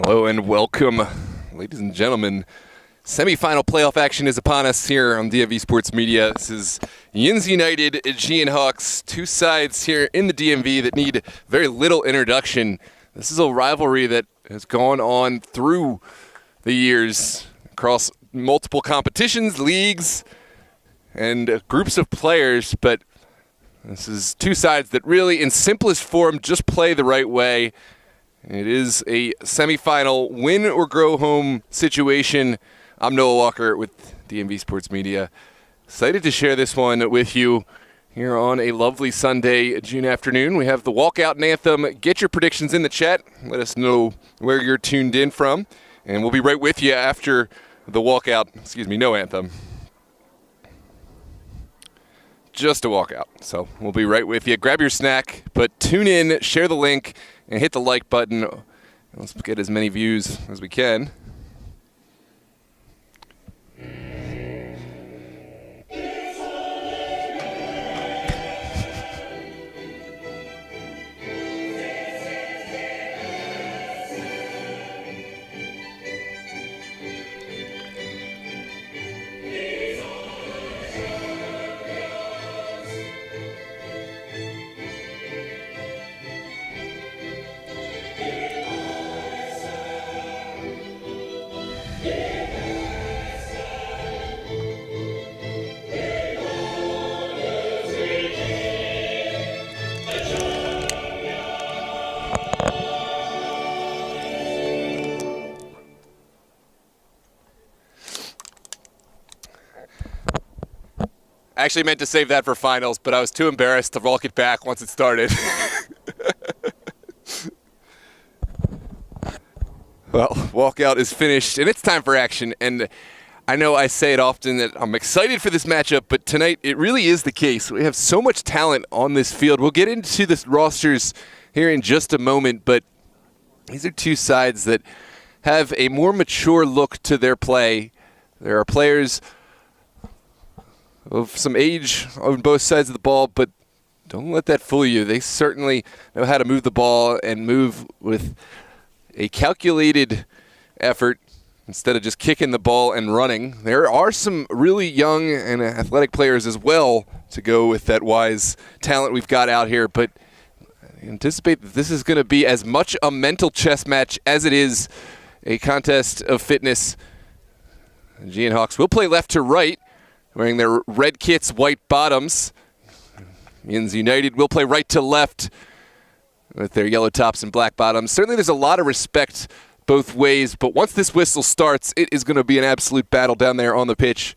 Hello and welcome, ladies and gentlemen. Semifinal playoff action is upon us here on DMV Sports Media. This is Yinz United, Aegean Hawks, two sides here in the DMV that need very little introduction. This is a rivalry that has gone on through the years across multiple competitions, leagues, and groups of players, but this is two sides that really, in simplest form, just play the right way. It is a semifinal win or go home situation. I'm Noah Walker with DMV Sports Media. Excited to share this one with you here on a lovely Sunday, June afternoon. We have the walkout and anthem. Get your predictions in the chat. Let us know where you're tuned in from. And we'll be right with you after the walkout. No anthem. Just a walkout. So we'll be right with you. Grab your snack, but tune in, share the link, and hit the like button. Let's get as many views as we can. I actually meant to save that for finals, but I was too embarrassed to walk it back once it started. Well, walkout is finished, and it's time for action. And I know I say it often that I'm excited for this matchup, but tonight it really is the case. We have so much talent on this field. We'll get into the rosters here in just a moment, but these are two sides that have a more mature look to their play. There are players of some age on both sides of the ball, but don't let that fool you. They certainly know how to move the ball and move with a calculated effort instead of just kicking the ball and running. There are some really young and athletic players as well to go with that wise talent we've got out here, but I anticipate that this is going to be as much a mental chess match as it is a contest of fitness. Aegean Hawks will play left to right, wearing their red kits, white bottoms. Yinz United will play right to left with their yellow tops and black bottoms. Certainly there's a lot of respect both ways, but once this whistle starts, it is going to be an absolute battle down there on the pitch.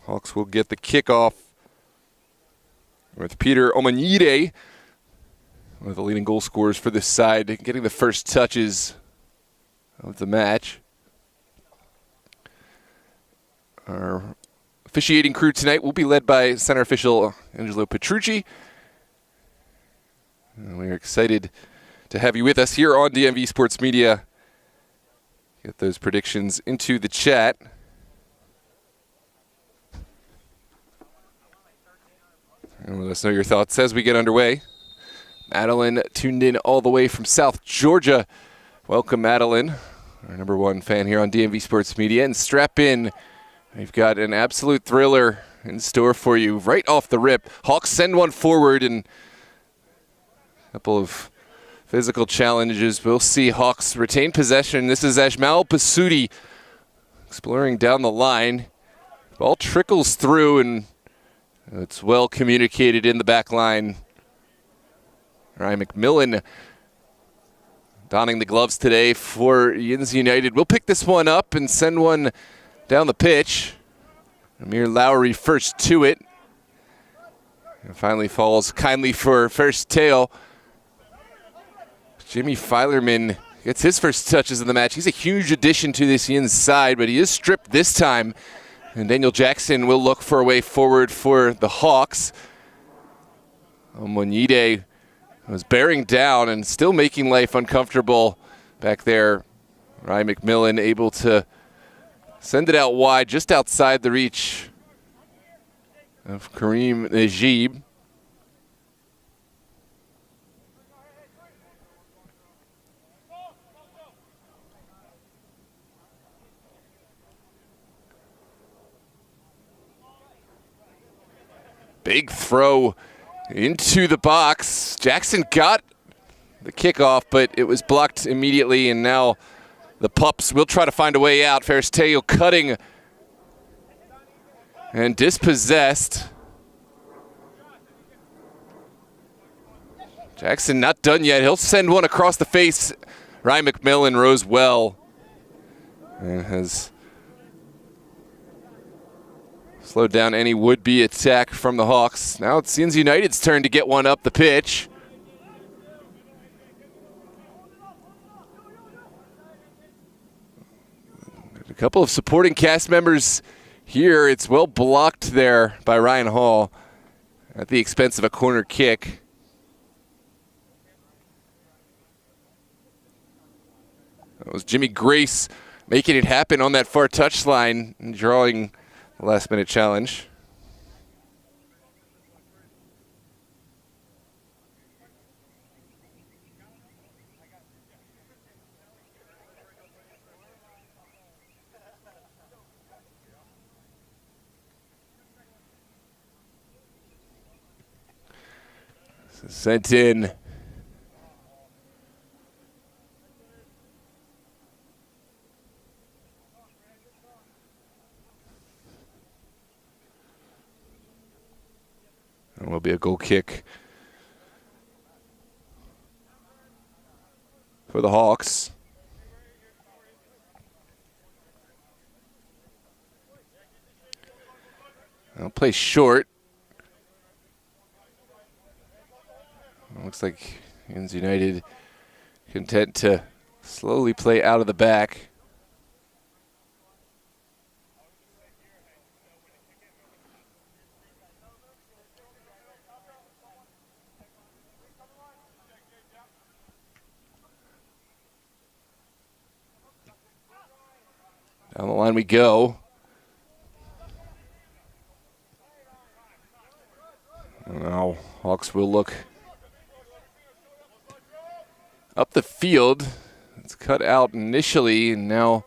Hawks will get the kickoff with Peter Omanide, one of the leading goal scorers for this side, getting the first touches of the match. Our officiating crew tonight will be led by center official Angelo Petrucci. And we are excited to have you with us here on DMV Sports Media. Get those predictions into the chat. And let us know your thoughts as we get underway. Madeline tuned in all the way from South Georgia. Welcome, Madeline, our #1 fan here on DMV Sports Media. And strap in. We've got an absolute thriller in store for you right off the rip. Hawks send one forward and a couple of physical challenges. We'll see Hawks retain possession. This is Ajmal Basudi exploring down the line. Ball trickles through and it's well communicated in the back line. Ryan McMillan donning the gloves today for Yinz United. We'll pick this one up and send one down the pitch. Amir Lowry first to it. And finally falls kindly for first tail. Jimmy Filerman gets his first touches of the match. He's a huge addition to this Yinz side, but he is stripped this time. And Daniel Jackson will look for a way forward for the Hawks. Omonide was bearing down and still making life uncomfortable back there. Ryan McMillan able to send it out wide, just outside the reach of Kareem Najib. Big throw into the box. Jackson got the kickoff, but it was blocked immediately, and now the Pups will try to find a way out. Ferristeo cutting and dispossessed. Jackson not done yet. He'll send one across the face. Ryan McMillan rose well and has slowed down any would-be attack from the Hawks. Now it's Yinz United's turn to get one up the pitch. A couple of supporting cast members here. It's well blocked there by Ryan Hall at the expense of a corner kick. That was Jimmy Grace making it happen on that far touchline and drawing the last-minute challenge. Sent in. And will be a goal kick for the Hawks. They'll play short. Looks like Yinz United content to slowly play out of the back. Down the line we go. Now Hawks will look up the field. It's cut out initially, and now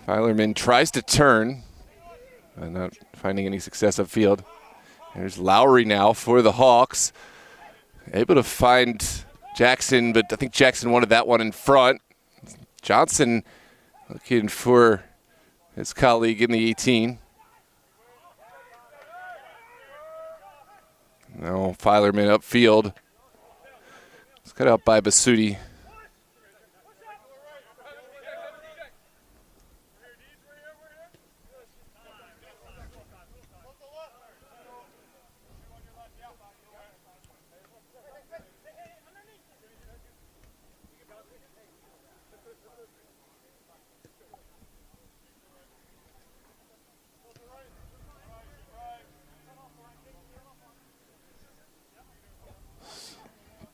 Filerman tries to turn, but not finding any success upfield. There's Lowry now for the Hawks. Able to find Jackson, but I think Jackson wanted that one in front. Johnson looking for his colleague in the 18. Now Filerman upfield. It's cut out by Basutti.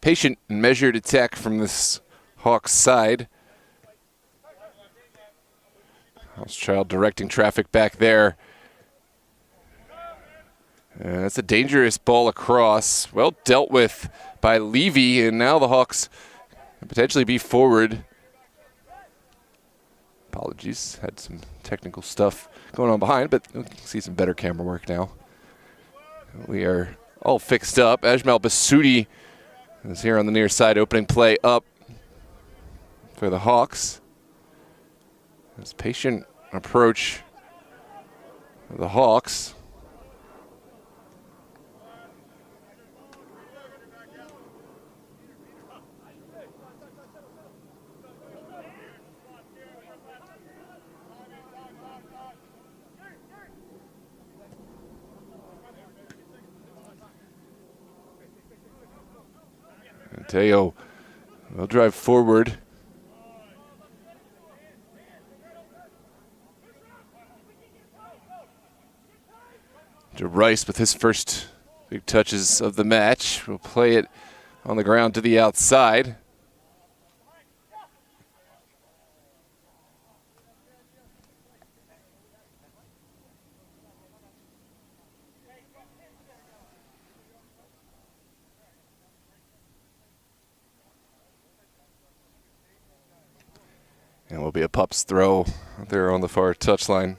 Patient and measured attack from this Hawks side. Housechild directing traffic back there. That's a dangerous ball across. Well dealt with by Levy, and now the Hawks can potentially be forward. Apologies, had some technical stuff going on behind, but we can see some better camera work now. We are all fixed up. Ajmal Basutti is here on the near side, opening play up for the Hawks. This patient approach of the Hawks. Teo will drive forward. To Rice with his first big touches of the match. Will play it on the ground to the outside. And will be a Pups throw there on the far touchline.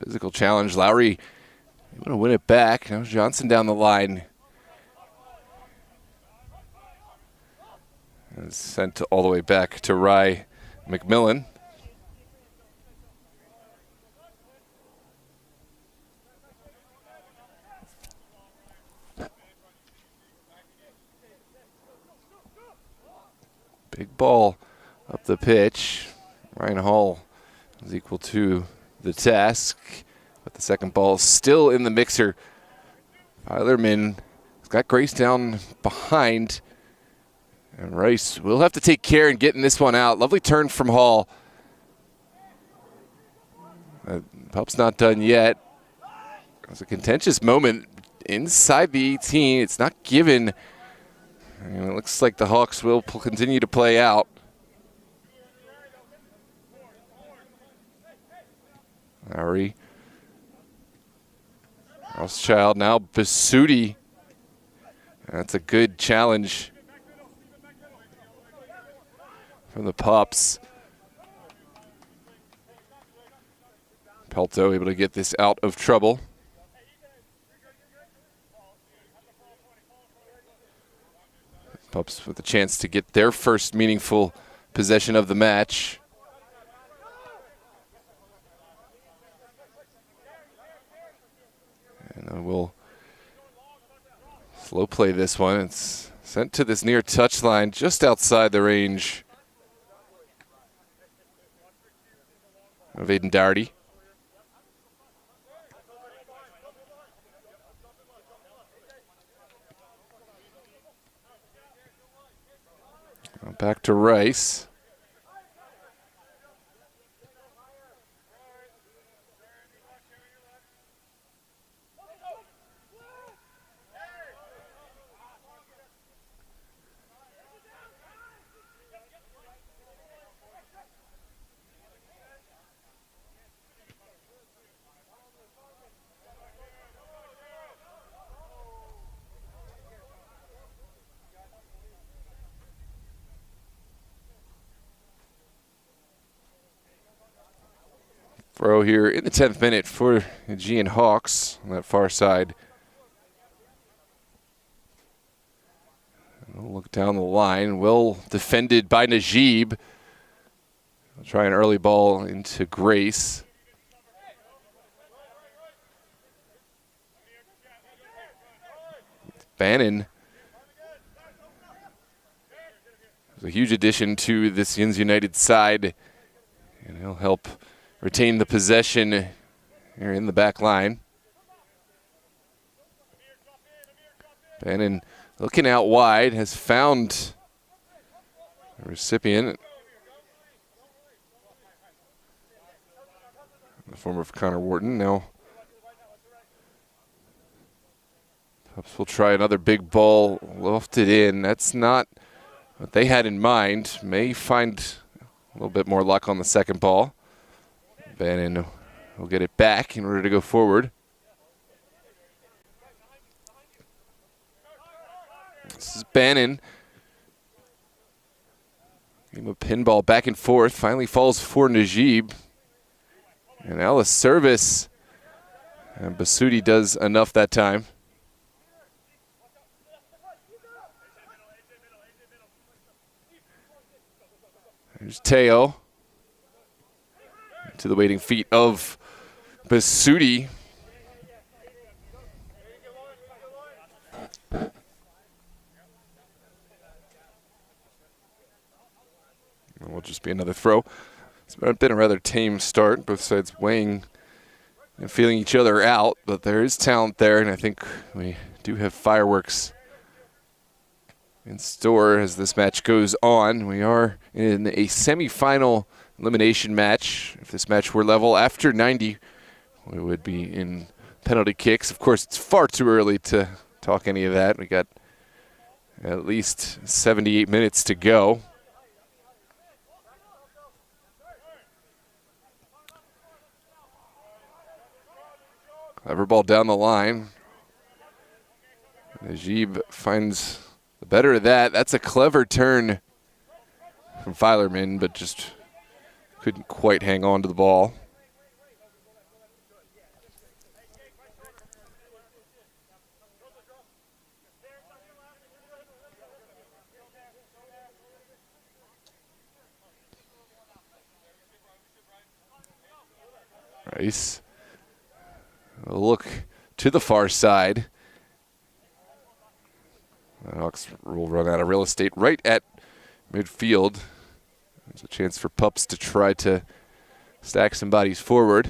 Physical challenge. Lowry able to win it back. Now Johnson down the line. And sent all the way back to Rye McMillan. Big ball up the pitch. Ryan Hall is equal to the task, but the second ball is still in the mixer. Filerman has got Grace down behind, and Rice will have to take care in getting this one out. Lovely turn from Hall. Pup's not done yet. It was a contentious moment inside the 18. It's not given. And it looks like the Hawks will continue to play out. Lowry. Rothschild, now Basuti. That's a good challenge from the Pups. Pelto able to get this out of trouble. Pups with a chance to get their first meaningful possession of the match. And we'll slow play this one. It's sent to this near touchline just outside the range of Aiden Dougherty. Back to Rice. Throw here in the 10th minute for the Aegean Hawks on that far side. We'll look down the line. Well defended by Najib. We'll try an early ball into Grace. Bannon. It's a huge addition to this Yinz United side, and he'll help retain the possession here in the back line. Bannon looking out wide, has found the recipient in the form of Connor Wharton. Now Pups will try another big ball lofted in. That's not what they had in mind. May find a little bit more luck on the second ball. Bannon will get it back in order to go forward. This is Bannon. Game of pinball back and forth. Finally falls for Najib. And now a service. And Basuti does enough that time. There's Teo. To the waiting feet of Basuti. It will just be another throw. It's been a rather tame start. Both sides weighing and feeling each other out, but there is talent there, and I think we do have fireworks in store as this match goes on. We are in a semifinal elimination match. If this match were level after 90, we would be in penalty kicks. Of course, it's far too early to talk any of that. We got at least 78 minutes to go. Clever ball down the line. Najib finds the better of that. That's a clever turn from Filerman, but just couldn't quite hang on to the ball. Rice. A look to the far side. The Hawks will run out of real estate right at midfield. There's a chance for Pups to try to stack some bodies forward.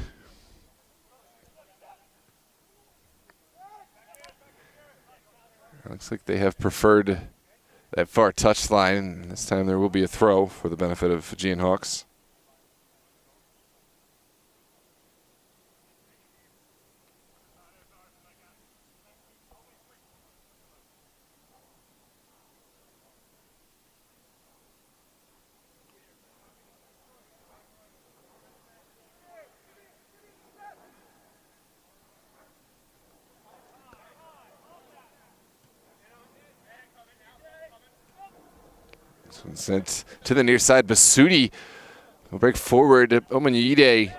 Looks like they have preferred that far touchline. This time there will be a throw for the benefit of Aegean Hawks. This one sent to the near side. Basudi will break forward. Omanyide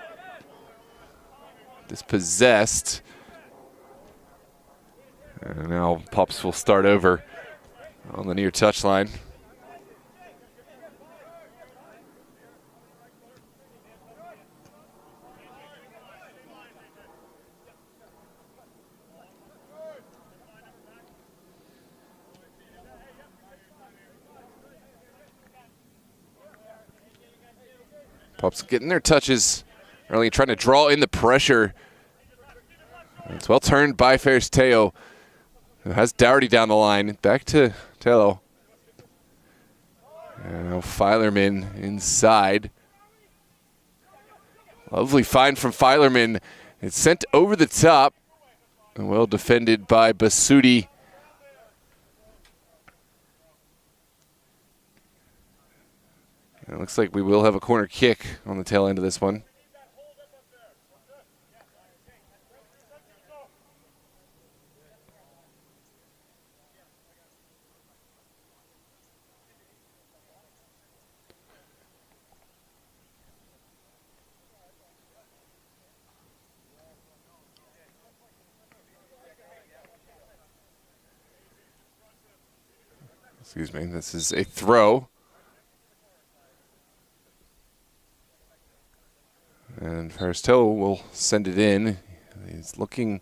dispossessed. And now Pups will start over on the near touchline. Pups getting their touches early, trying to draw in the pressure. It's well turned by Ferris-Teo, who has Dougherty down the line. Back to Tello. And now Filerman inside. Lovely find from Filerman. It's sent over the top. And well defended by Basudi. It looks like we will have a corner kick on the tail end of this one. Excuse me, this is a throw. And Ferris-Teo will send it in. He's looking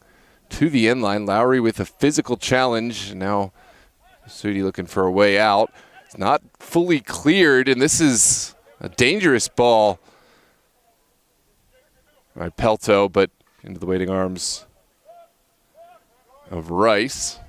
to the end line. Lowry with a physical challenge. Now Sudi looking for a way out. It's not fully cleared, and this is a dangerous ball by Pelto, but into the waiting arms of Rice.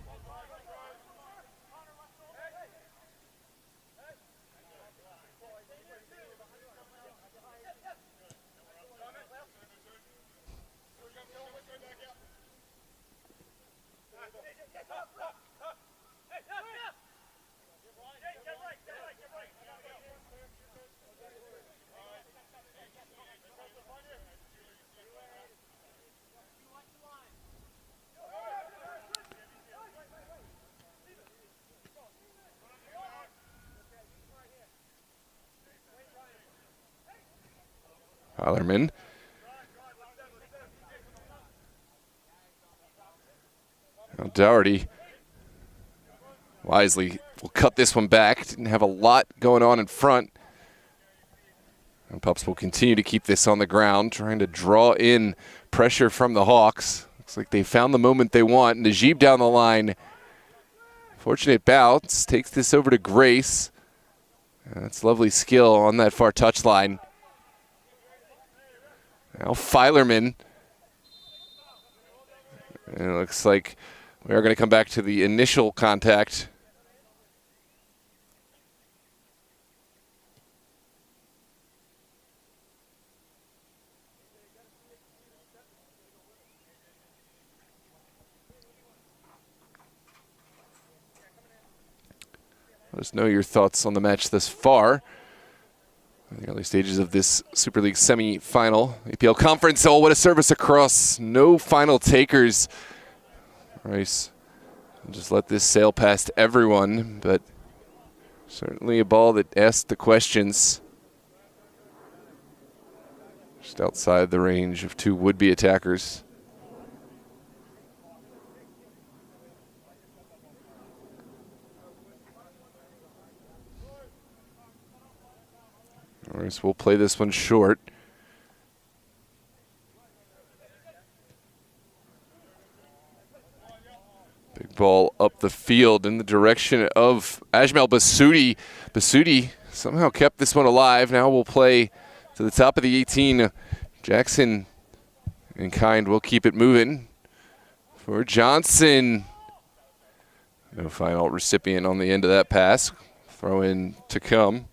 Filerman. Now Dougherty wisely will cut this one back. Didn't have a lot going on in front. And Pups will continue to keep this on the ground, trying to draw in pressure from the Hawks. Looks like they found the moment they want. Najib down the line. Fortunate bounce. Takes this over to Grace. That's lovely skill on that far touchline. Now Filerman. And it looks like we are going to come back to the initial contact. Let us know your thoughts on the match thus far. In the early stages of this Super League semi-final. APL Conference, oh, what a service across. No final takers. Rice will just let this sail past everyone, but certainly a ball that asked the questions. Just outside the range of two would-be attackers. Rice will play this one short. Big ball up the field in the direction of Ajmal Basudi. Basudi somehow kept this one alive. Now we'll play to the top of the 18. Jackson in kind will keep it moving for Johnson. No final recipient on the end of that pass. Throw in to come.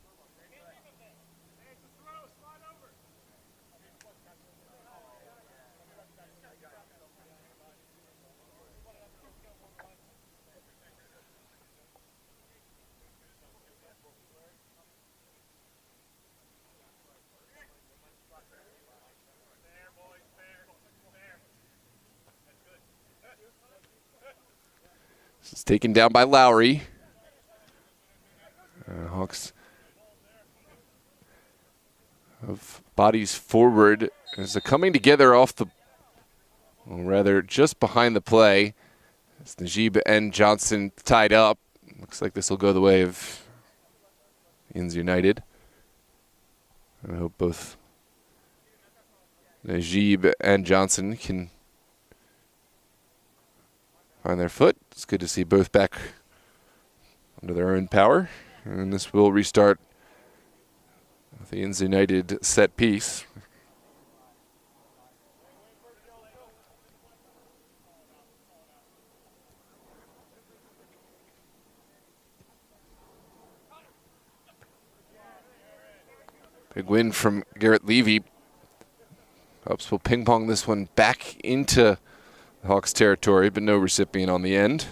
It's taken down by Lowry. Hawks of bodies forward. There's a coming together off the, well, rather just behind the play. It's Najib and Johnson tied up. Looks like this will go the way of Yinz United. I hope both Najib and Johnson can find their foot. It's good to see both back under their own power. And this will restart the Yinz United set piece. Big win from Garrett Levy. Hawks will ping pong this one back into Hawks territory, but no recipient on the end.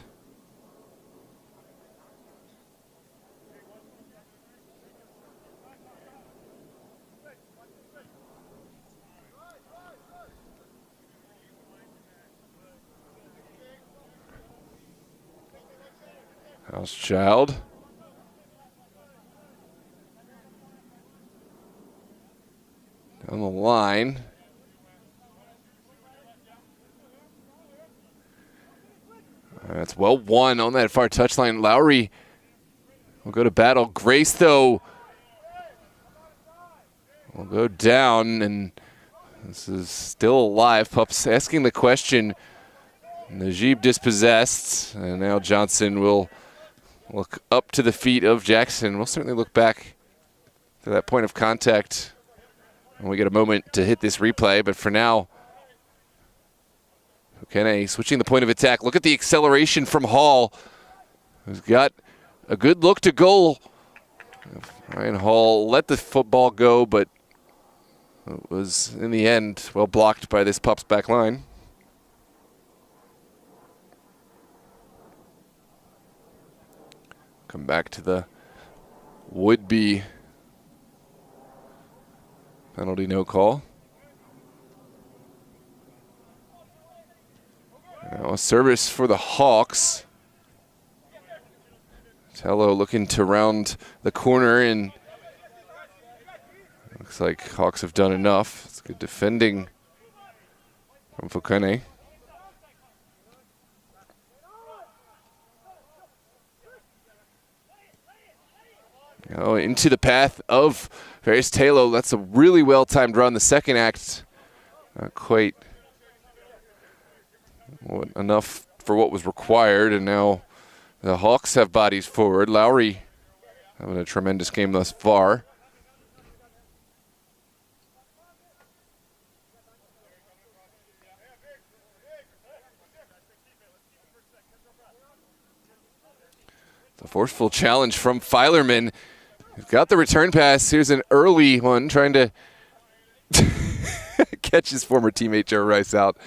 Housechild. Down the line. That's well won on that far touchline. Lowry will go to battle. Grace, though, will go down, and this is still alive. Pups asking the question. Najib dispossessed, and now Johnson will look up to the feet of Jackson. We'll certainly look back to that point of contact when we get a moment to hit this replay, but for now, Okene switching the point of attack. Look at the acceleration from Hall, who's got a good look to goal. Ryan Hall let the football go, but it was, in the end, well blocked by this Pups back line. Come back to the would-be penalty no call. Now a service for the Hawks. Tello looking to round the corner, and looks like Hawks have done enough. It's good defending from Fokene. Oh, into the path of Ferris Taylor. That's a really well-timed run. The second act, not quite enough for what was required, and now the Hawks have bodies forward. Lowry having a tremendous game thus far. It's a forceful challenge from Filerman. He's got the return pass. Here's an early one, trying to catch his former teammate Joe Rice out,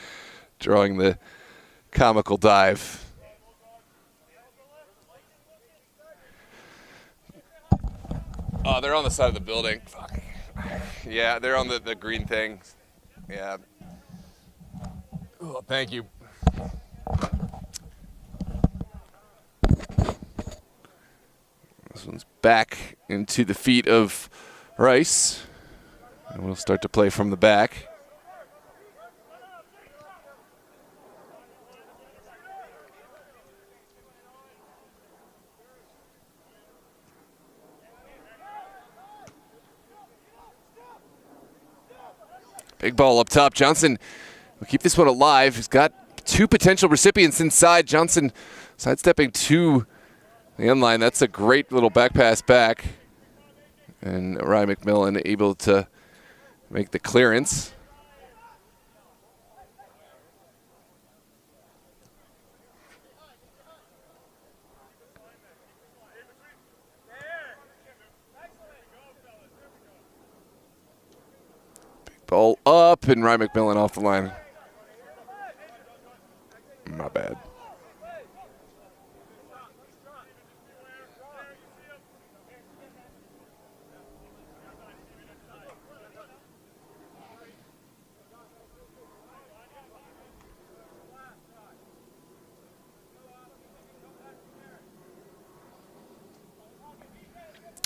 drawing the comical dive. Oh, they're on the side of the building. Fuck. Yeah, they're on the green thing. Yeah. Oh, thank you. This one's back into the feet of Rice. And we'll start to play from the back. Big ball up top. Johnson will keep this one alive. He's got two potential recipients inside. Johnson sidestepping to the end line. That's a great little back pass back. And Ryan McMillan able to make the clearance. Big ball up, and Ryan McMillan off the line. My bad.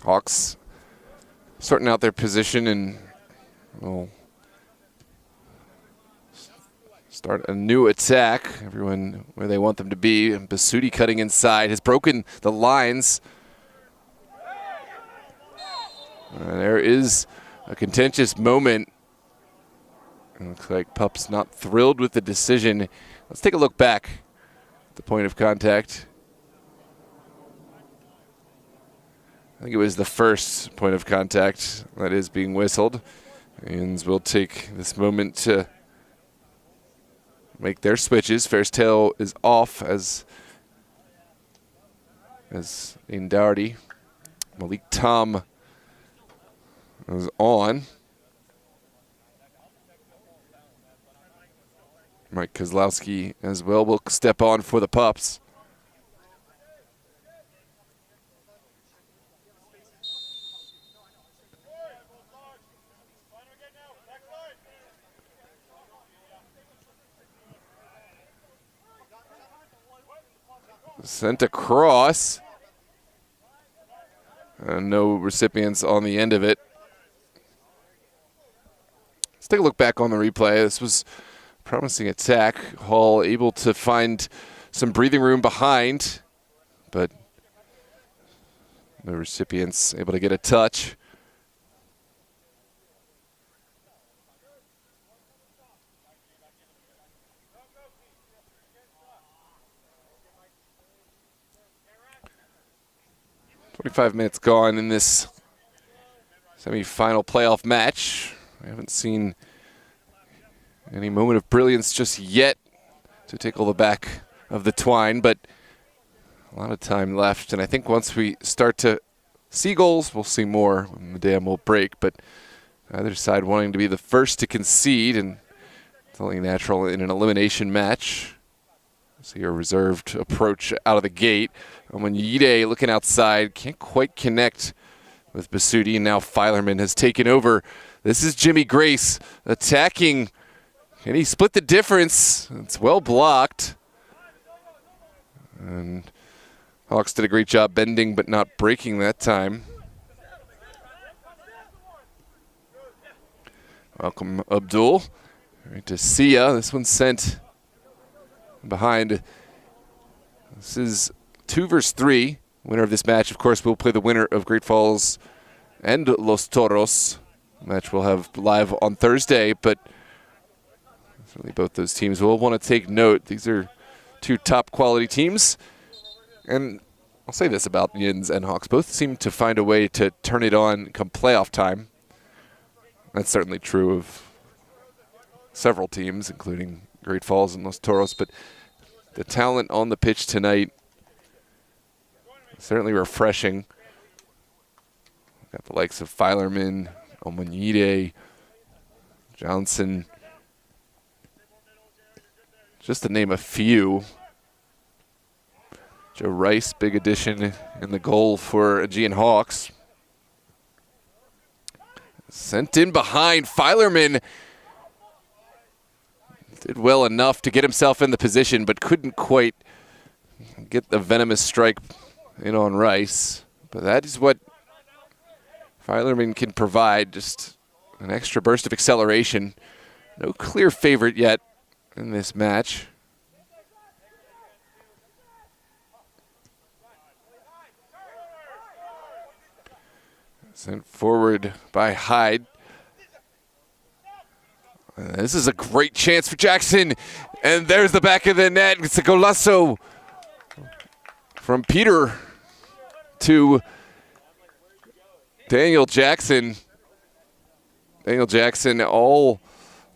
Hawks sorting out their position and will start a new attack. Everyone where they want them to be. And Basutti cutting inside has broken the lines. There is a contentious moment. It looks like Pup's not thrilled with the decision. Let's take a look back at the point of contact. I think it was the first point of contact that is being whistled. Yinz will take this moment to make their switches. Fair's tail is off as Ian Dougherty. Malik Tom is on. Mike Kozlowski as well will step on for the Pups. Sent across. No recipients on the end of it. Let's take a look back on the replay. This was a promising attack. Hall able to find some breathing room behind, but no recipients able to get a touch. "25 minutes gone in this semi-final playoff match. We haven't seen any moment of brilliance just yet to tickle the back of the twine, but a lot of time left. And I think once we start to see goals, we'll see more when the dam will break. But either side wanting to be the first to concede, and it's only natural in an elimination match. See a reserved approach out of the gate. And when Yide looking outside, can't quite connect with Basutti, and now Filerman has taken over. This is Jimmy Grace attacking. Can he split the difference? It's well blocked. And Hawks did a great job bending but not breaking that time. Welcome, Abdul. Right to Sia. This one's sent behind. This is 2 versus 3. Winner of this match, of course, will play the winner of Great Falls and Los Toros. Match we'll have live on Thursday, but certainly both those teams will want to take note. These are two top quality teams. And I'll say this about Yinz and Hawks. Both seem to find a way to turn it on come playoff time. That's certainly true of several teams, including Great Falls and Los Toros, but the talent on the pitch tonight certainly refreshing. Got the likes of Filerman, Omanide, Johnson, just to name a few. Joe Rice, big addition in the goal for Aegean Hawks. Sent in behind. Filerman did well enough to get himself in the position, but couldn't quite get the venomous strike in on Rice. But that is what Filerman can provide, just an extra burst of acceleration. No clear favorite yet in this match. Sent forward by Hyde. This is a great chance for Jackson. And there's the back of the net. It's a golazo from Peter to Daniel Jackson. Daniel Jackson all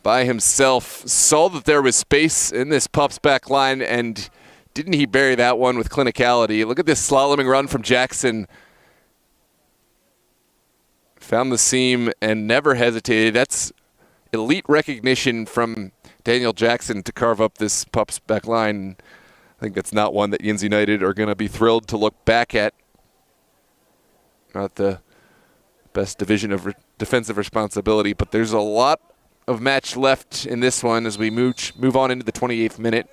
by himself. Saw that there was space in this Pups back line, and didn't he bury that one with clinicality? Look at this slaloming run from Jackson. Found the seam and never hesitated. That's elite recognition from Daniel Jackson to carve up this Pups back line. I think that's not one that Yinz United are going to be thrilled to look back at. Not the best division of defensive responsibility, but there's a lot of match left in this one as we move on into the 28th minute.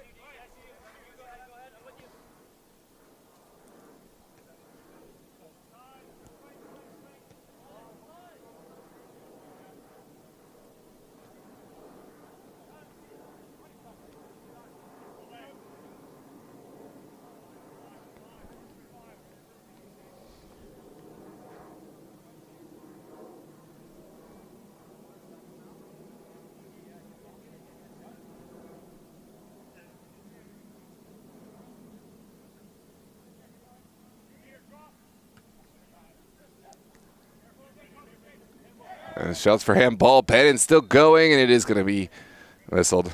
And shouts for handball. Bannon still going, and it is going to be whistled.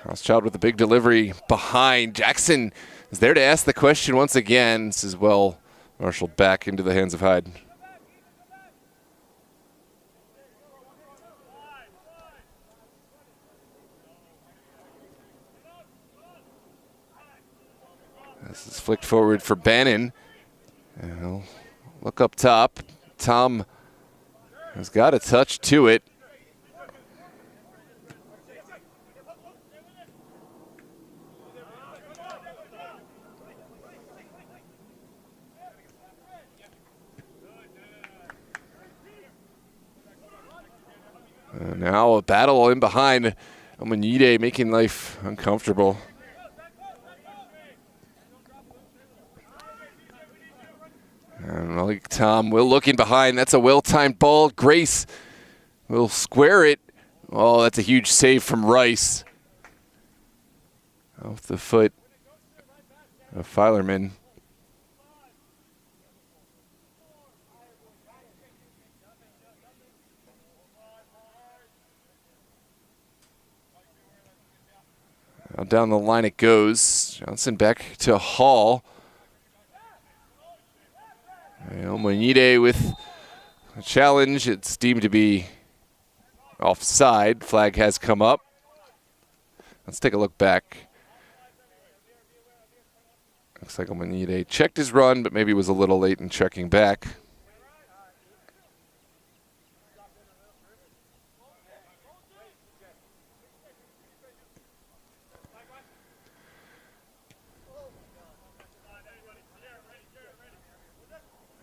Rothschild with a big delivery behind. Jackson is there to ask the question once again. This is well marshaled back into the hands of Hyde. This is flicked forward for Bannon. And he'll look up top. Tom has got a touch to it. Now a battle in behind. Omanide making life uncomfortable. And Malik Tom will look in behind. That's a well-timed ball. Grace will square it. Oh, that's a huge save from Rice. Off the foot of Filerman. Now down the line it goes. Johnson back to Hall. Omanide with a challenge. It's deemed to be offside. Flag has come up. Let's take a look back. Looks like Omanide checked his run, but maybe was a little late in checking back.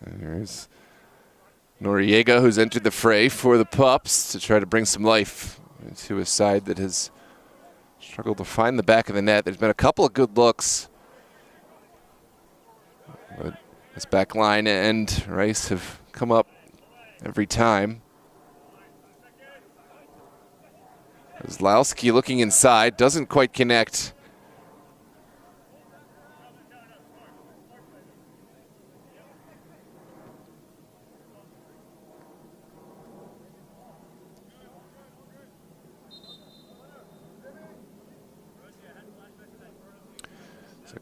And here's Noriega, who's entered the fray for the Pups to try to bring some life into a side that has struggled to find the back of the net. There's been a couple of good looks, but this back line and Rice have come up every time. Zlowski looking inside, doesn't quite connect.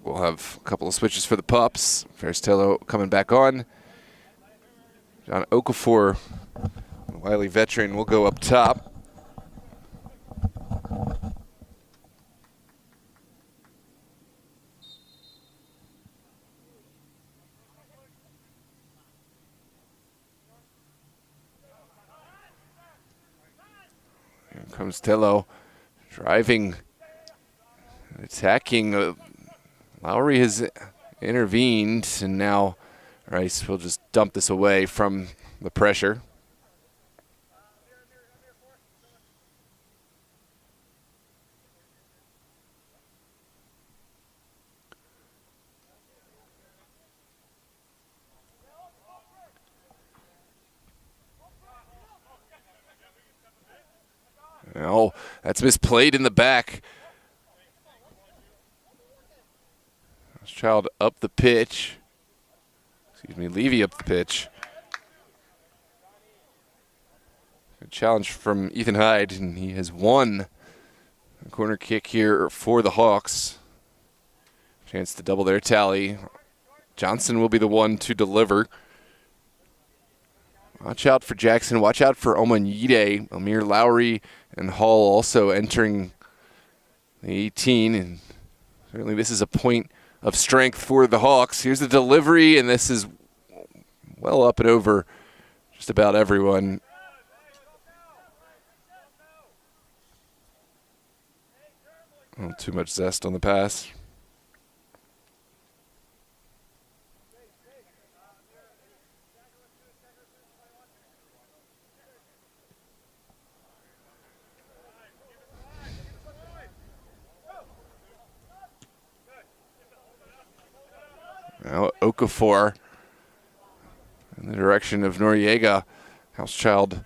We'll have a couple of switches for the Pups. Ferristello coming back on. John Okafor, a wily veteran, will go up top. Here comes Tello driving Attacking. Lowry has intervened, and now Rice will just dump this away from the pressure. Oh, that's misplayed in the back. Child up the pitch. Excuse me, Levy up the pitch. Good challenge from Ethan Hyde, and he has won a corner kick here for the Hawks. Chance to double their tally. Johnson will be the one to deliver. Watch out for Jackson. Watch out for Omanyide. Amir Lowry and Hall also entering the 18. And certainly this is a point of strength for the Hawks. Here's the delivery, and this is well up and over just about everyone. Oh, too much zest on the pass. Now Okafor in the direction of Noriega. Housechild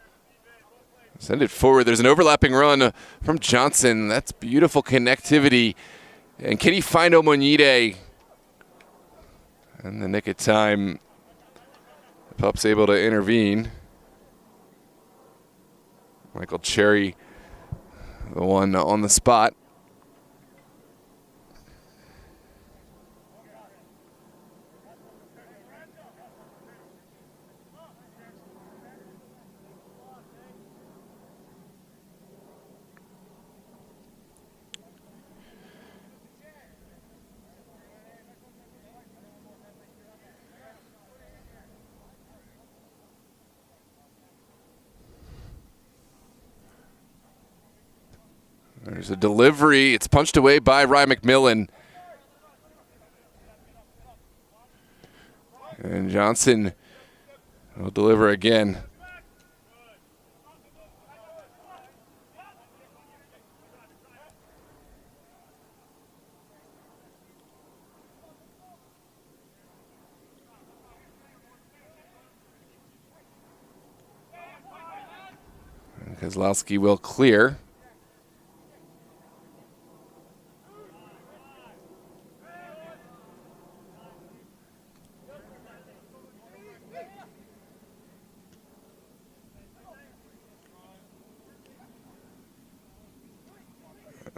send it forward. There's an overlapping run from Johnson. That's beautiful connectivity. And can he find Omanyide? In the nick of time, the Pup's able to intervene. Michael Cherry, the one on the spot. There's a delivery. It's punched away by Ryan McMillan. And Johnson will deliver again. And Kozlowski will clear.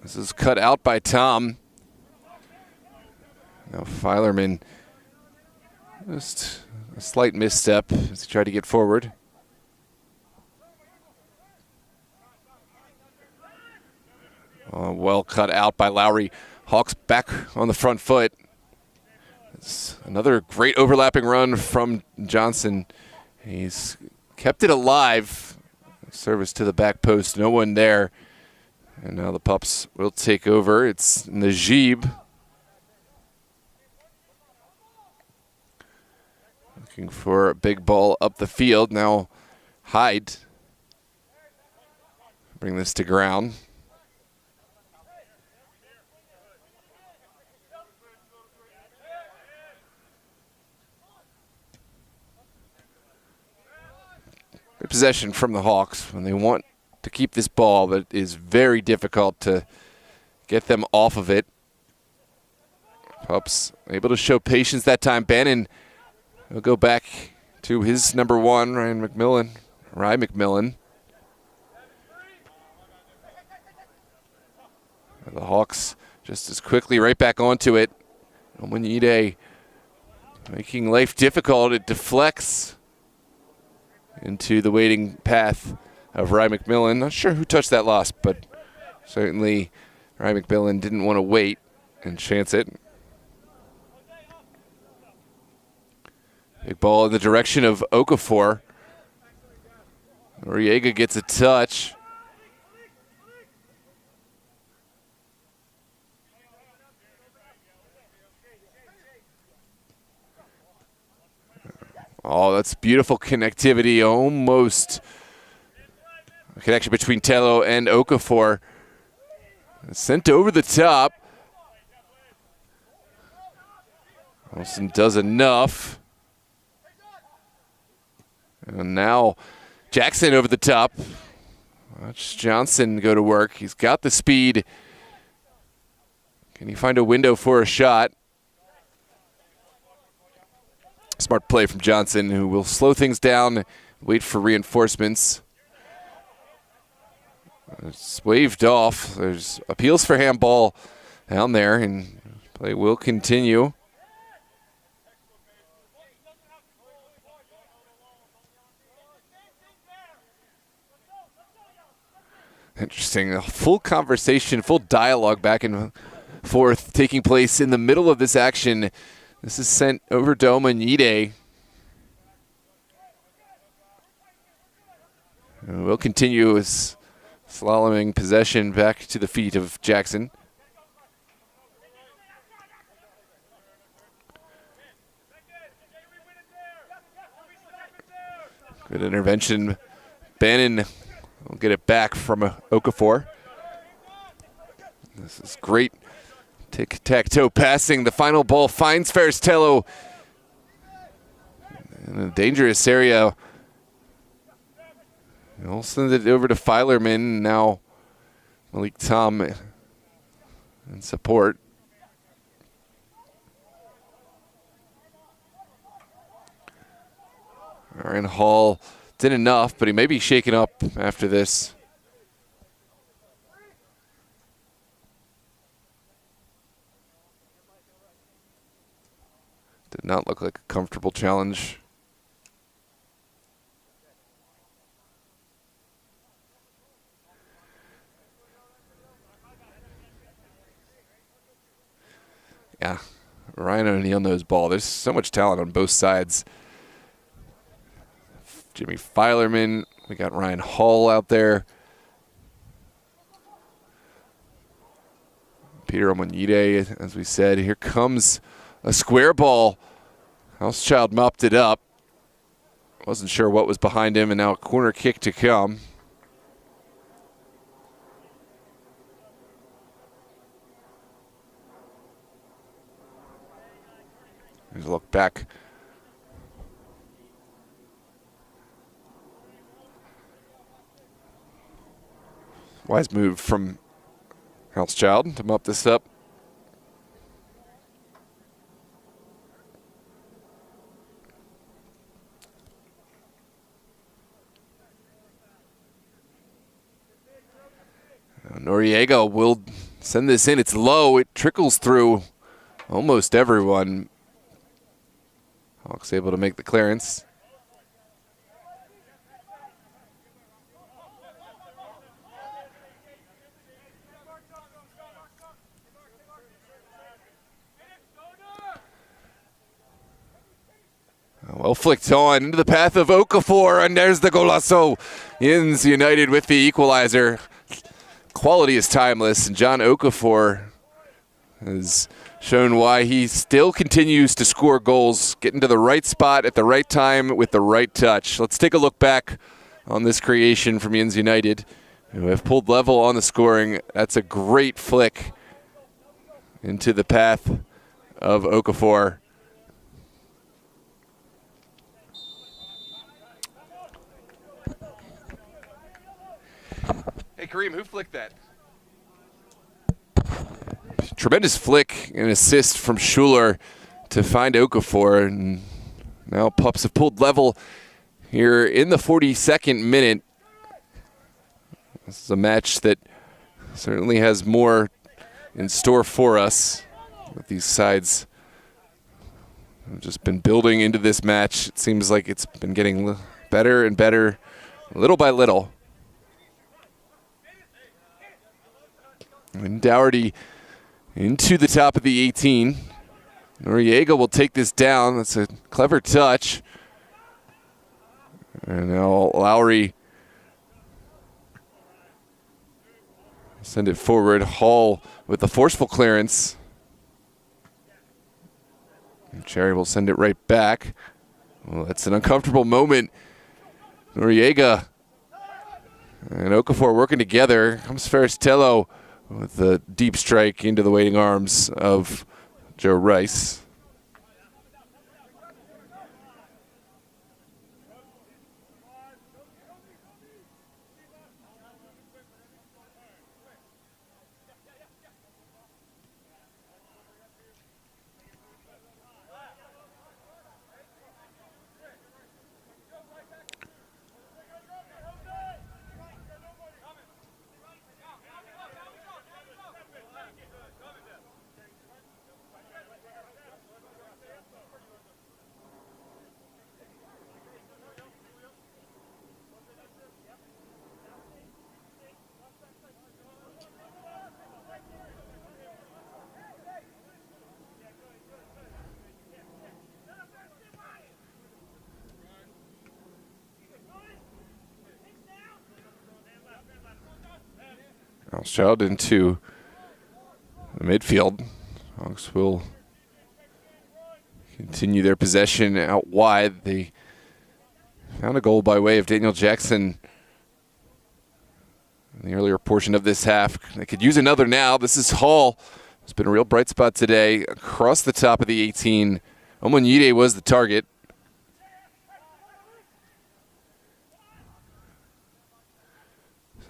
This is cut out by Tom. Now Filerman, just a slight misstep as he tried to get forward. Well cut out by Lowry. Hawks back on the front foot. It's another great overlapping run from Johnson. He's kept it alive. Service to the back post, no one there. And now the Pups will take over. It's Najib. Looking for a big ball up the field. Now Hyde. Bring this to ground. Good possession from the Hawks when they want to keep this ball, but it is very difficult to get them off of it. Pups able to show patience that time. Bannon will go back to his number one, Ryan McMillan. The Hawks just as quickly right back onto it. Omanyide making life difficult. It deflects into the waiting path of Ryan McMillan. Not sure who touched that loss, but certainly Ryan McMillan didn't want to wait and chance it. Big ball in the direction of Okafor. Noriega gets a touch. Oh, that's beautiful connectivity. Almost a connection between Tello and Okafor. Sent over the top. Wilson does enough. And now Jackson over the top. Watch Johnson go to work. He's got the speed. Can he find a window for a shot? Smart play from Johnson, who will slow things down, wait for reinforcements. It's waved off. There's appeals for handball down there, and play will continue. Interesting. A full conversation, full dialogue back and forth taking place in the middle of this action. This is sent over Doma Nyide. We'll continue his slaloming possession back to the feet of Jackson. Good intervention. Bannon will get it back from Okafor. This is great tic-tac-toe passing. The final ball finds Ferris Tello in a dangerous area. He'll send it over to Filerman. Now Malik Tom in support. Ryan Hall did enough, but he may be shaken up after this. Did not look like a comfortable challenge. Yeah, Ryan O'Neal knows ball. There's so much talent on both sides. Jimmy Filerman, we got Ryan Hall out there. Peter Omonide, as we said. Here comes a square ball. Housechild mopped it up. Wasn't sure what was behind him, and now a corner kick to come. Here's a look back. Wise move from Housechild to mop this up. Noriega will send this in. It's low. It trickles through almost everyone. Hawks able to make the clearance. Well flicked on into the path of Okafor, and there's the golazo. Yinz United with the equalizer. Quality is timeless, and John Okafor has shown why he still continues to score goals, getting to the right spot at the right time with the right touch. Let's take a look back on this creation from Yinz United, who have pulled level on the scoring. That's a great flick into the path of Okafor. Hey, Kareem, who flicked that? Tremendous flick and assist from Schuler to find Okafor. And now Pups have pulled level here in the 42nd minute. This is a match that certainly has more in store for us. With these sides have just been building into this match. It seems like it's been getting better and better, little by little. And Dougherty into the top of the 18. Noriega will take this down. That's a clever touch. And now Lowry send it forward. Hall with the forceful clearance. And Cherry will send it right back. Well, it's an uncomfortable moment. Noriega and Okafor working together. Comes Ferratello with a deep strike into the waiting arms of Joe Rice. Child into the midfield. Hawks will continue their possession out wide. They found a goal by way of Daniel Jackson in the earlier portion of this half. They could use another now. This is Hall. It's been a real bright spot today. Across the top of the 18. Omonide was the target.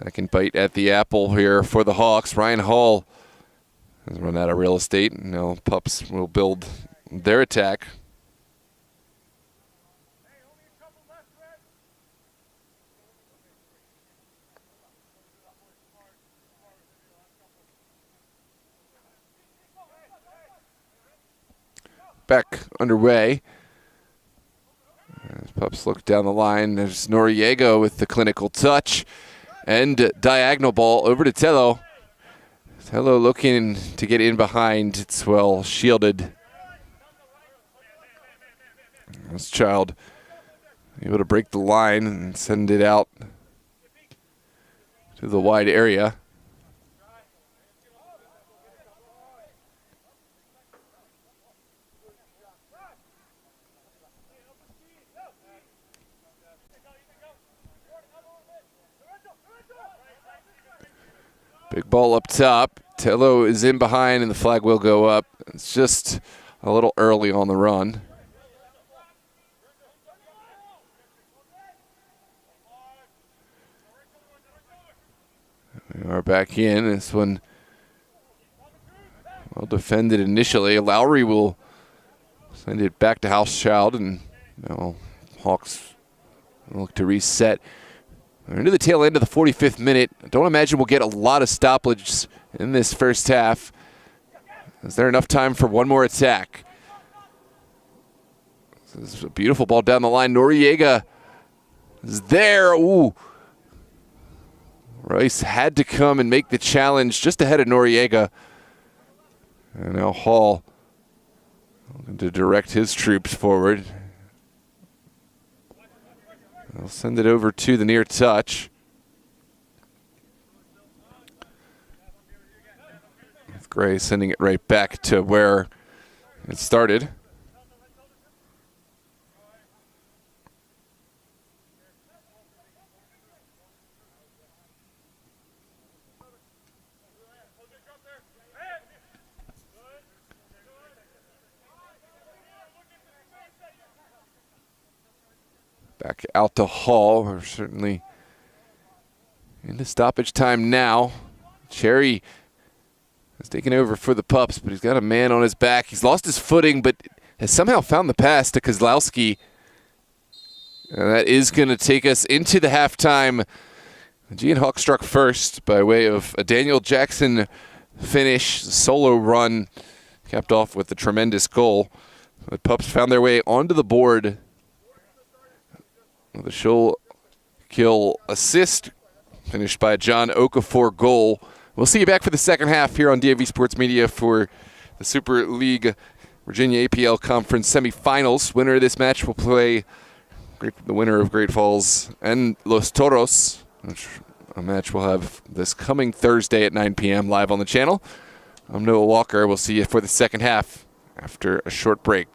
Second bite at the apple here for the Hawks. Ryan Hall has run out of real estate. Now Pups will build their attack. Back underway. As Pups look down the line, there's Noriega with the clinical touch. And diagonal ball over to Tello. Tello looking to get in behind. It's well shielded. This Child able to break the line and send it out to the wide area. Big ball up top. Tello is in behind and the flag will go up. It's just a little early on the run. We are back in. This one well defended initially. Lowry will send it back to Housechild, and now Hawks look to reset. We're into the tail end of the 45th minute. I don't imagine we'll get a lot of stoppages in this first half. Is there enough time for one more attack? This is a beautiful ball down the line. Noriega is there. Ooh. Rice had to come and make the challenge just ahead of Noriega. And now Hall looking to direct his troops forward. They'll send it over to the near touch. With Gray sending it right back to where it started. Back out to Hall. We're certainly into stoppage time now. Cherry has taken over for the Pups, but he's got a man on his back. He's lost his footing, but has somehow found the pass to Kozlowski. And that is going to take us into the halftime. Aegean Hawks struck first by way of a Daniel Jackson finish, solo run, capped off with a tremendous goal. The Pups found their way onto the board. The Shoal kill assist finished by John Okafor goal. We'll see you back for the second half here on DAV Sports Media for the Super League Virginia APL Conference semifinals. Winner of this match will play the winner of Great Falls and Los Toros, which a match we'll have this coming Thursday at 9 p.m. live on the channel. I'm Noah Walker. We'll see you for the second half after a short break.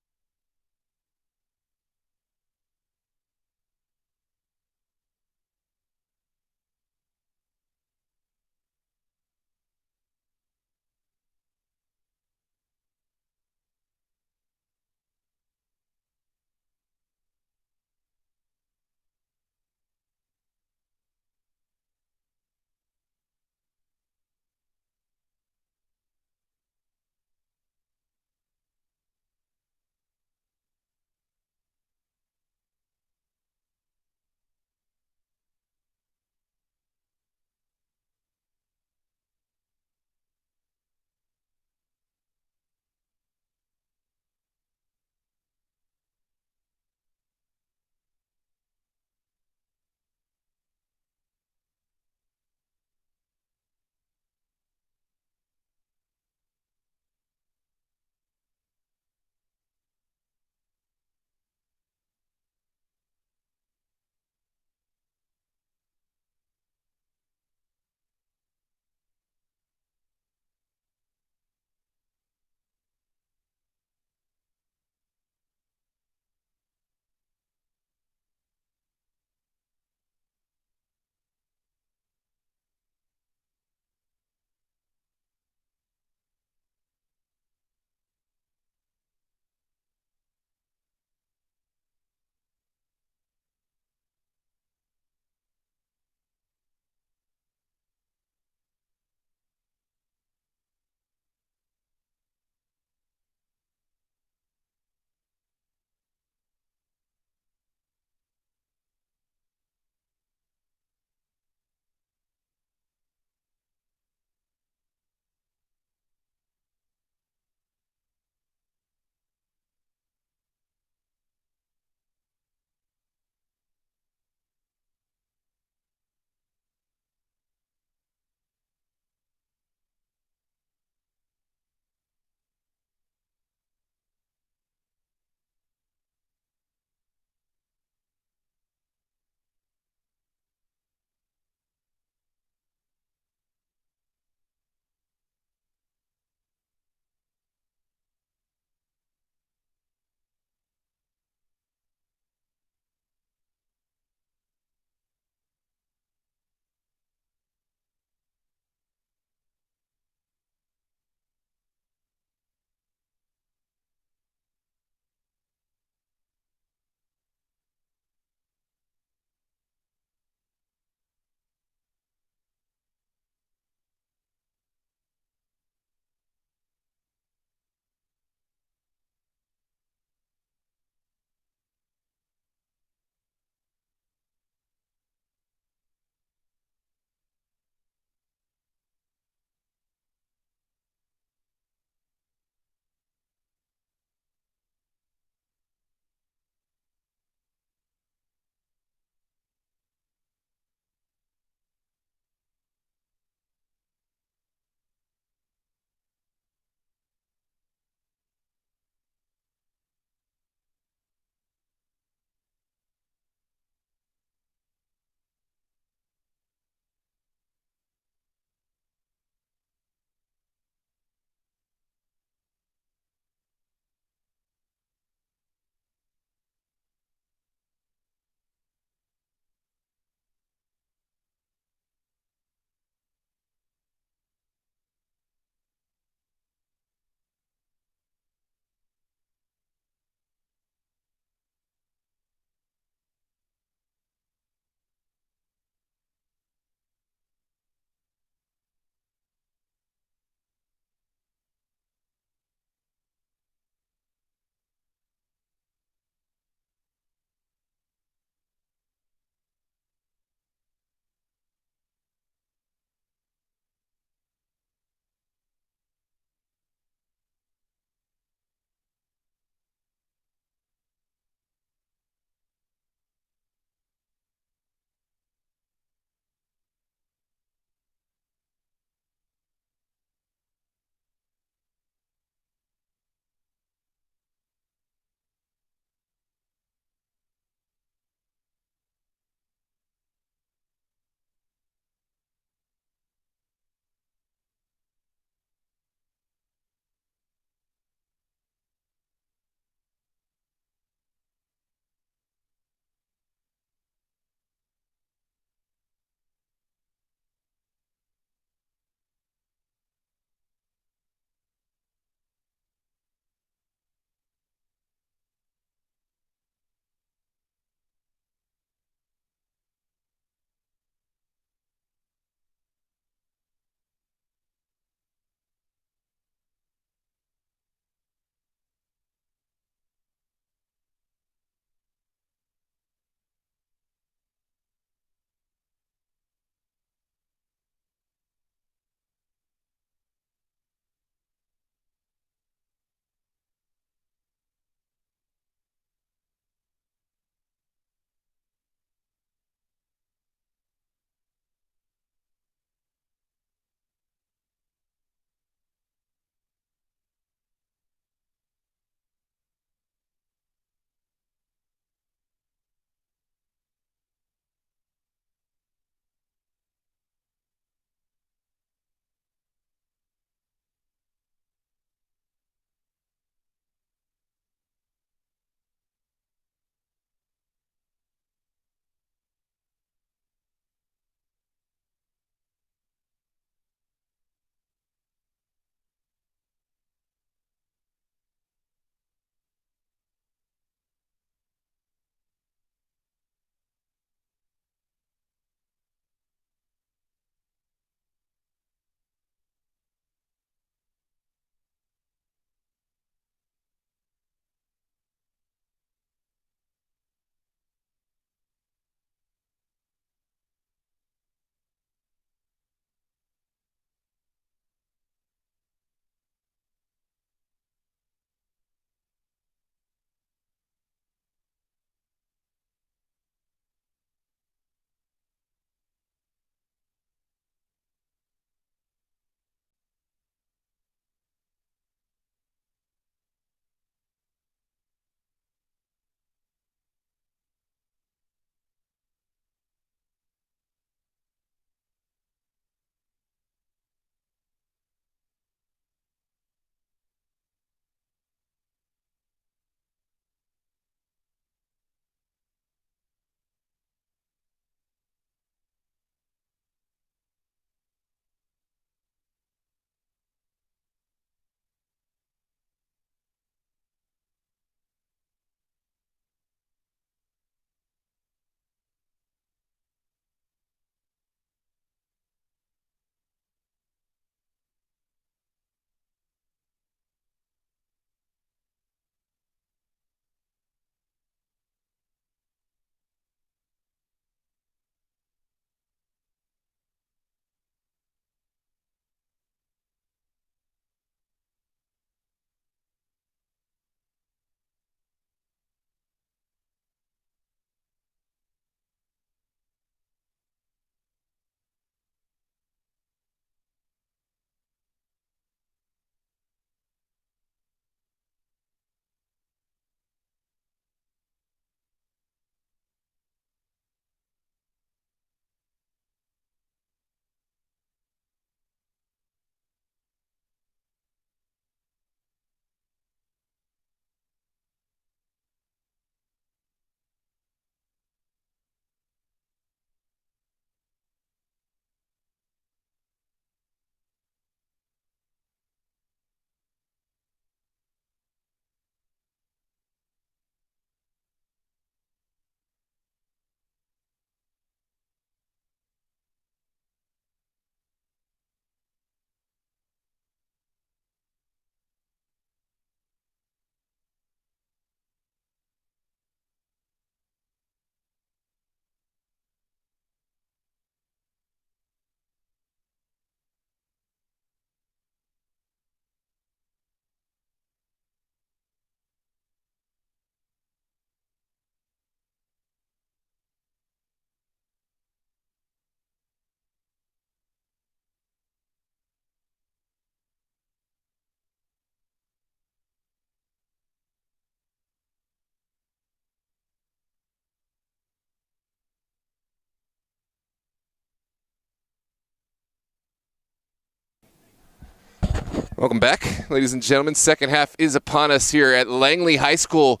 Welcome back, ladies and gentlemen. Second half is upon us here at Langley High School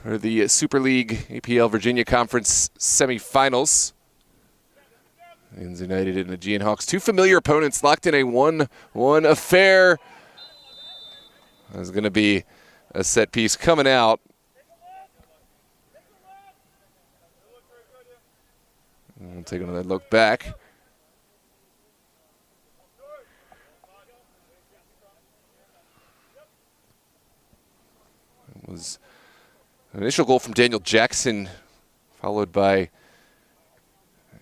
for the Super League APL Virginia Conference semifinals. Yinz United and the Aegean Hawks, two familiar opponents locked in a 1-1 affair. There's going to be a set piece coming out. We'll take another look back. It was an initial goal from Daniel Jackson, followed by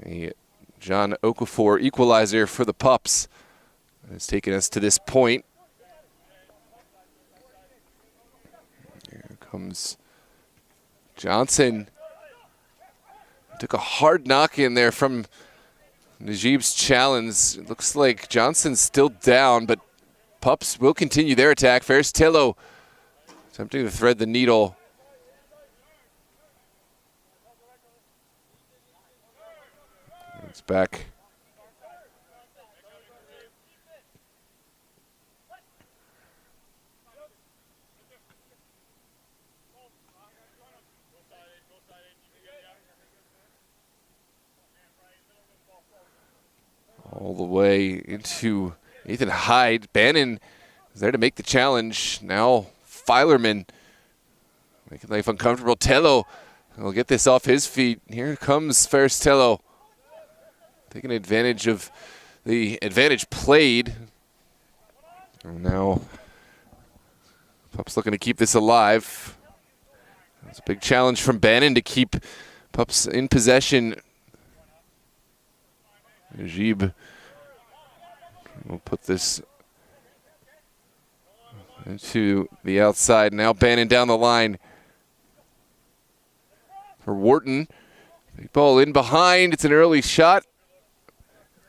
a John Okafor equalizer for the Pups. It's taken us to this point. Here comes Johnson. Took a hard knock in there from Najib's challenge. It looks like Johnson's still down, but Pups will continue their attack. Ferris Tillo attempting to thread the needle. It's back. All the way into Ethan Hyde. Bannon is there to make the challenge. Now Filerman making life uncomfortable. Tello will get this off his feet. Here comes Ferris Tello, taking advantage of the advantage played. And now Pups looking to keep this alive. It's a big challenge from Bannon to keep Pups in possession. Najib will put this into the outside. Now Bannon down the line for Wharton. Big ball in behind. It's an early shot.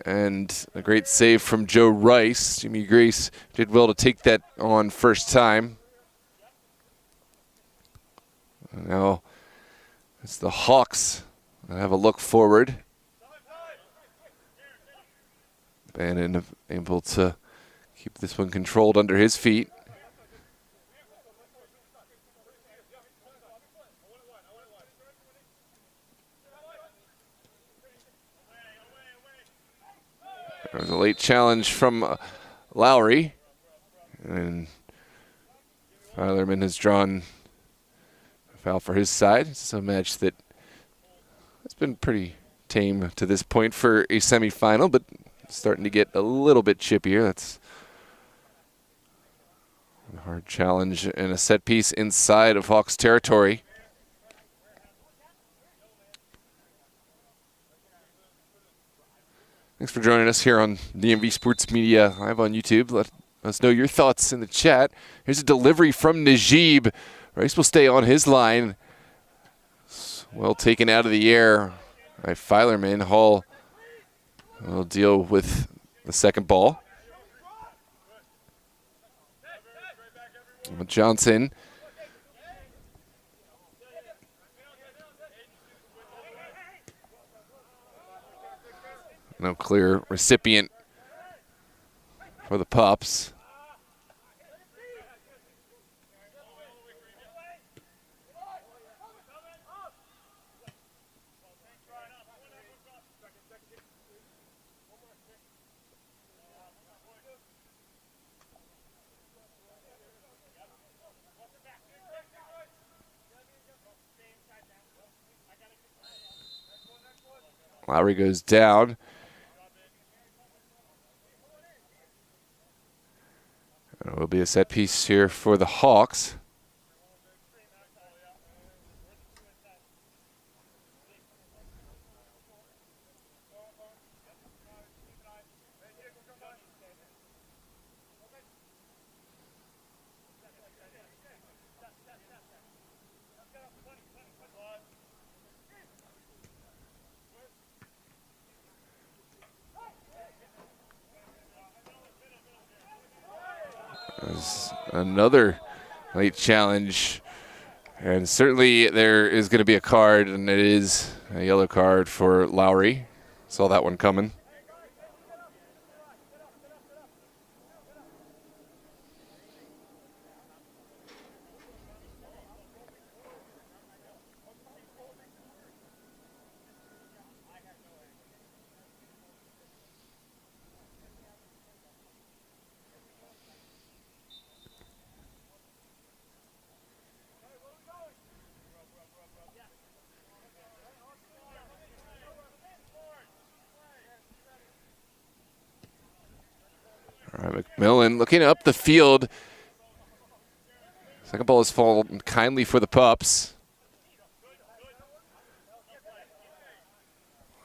And a great save from Joe Rice. Jimmy Grace did well to take that on first time. And now it's the Hawks that have a look forward. Bannon able to keep this one controlled under his feet. There was a late challenge from Lowry. And Filerman has drawn a foul for his side. It's a match that has been pretty tame to this point for a semifinal, but starting to get a little bit chippier. That's a hard challenge and a set piece inside of Hawks territory. Thanks for joining us here on DMV Sports Media live on YouTube. Let us know your thoughts in the chat. Here's a delivery from Najib. Rice will stay on his line. Well taken out of the air by Filerman. Hall will deal with the second ball. Johnson. No clear recipient for the Pups. Lowry goes down. It will be a set piece here for the Hawks. There's another late challenge, and certainly there is going to be a card, and it is a yellow card for Lowry. Saw that one coming. McMillan looking up the field. Second ball has fallen kindly for the Pups.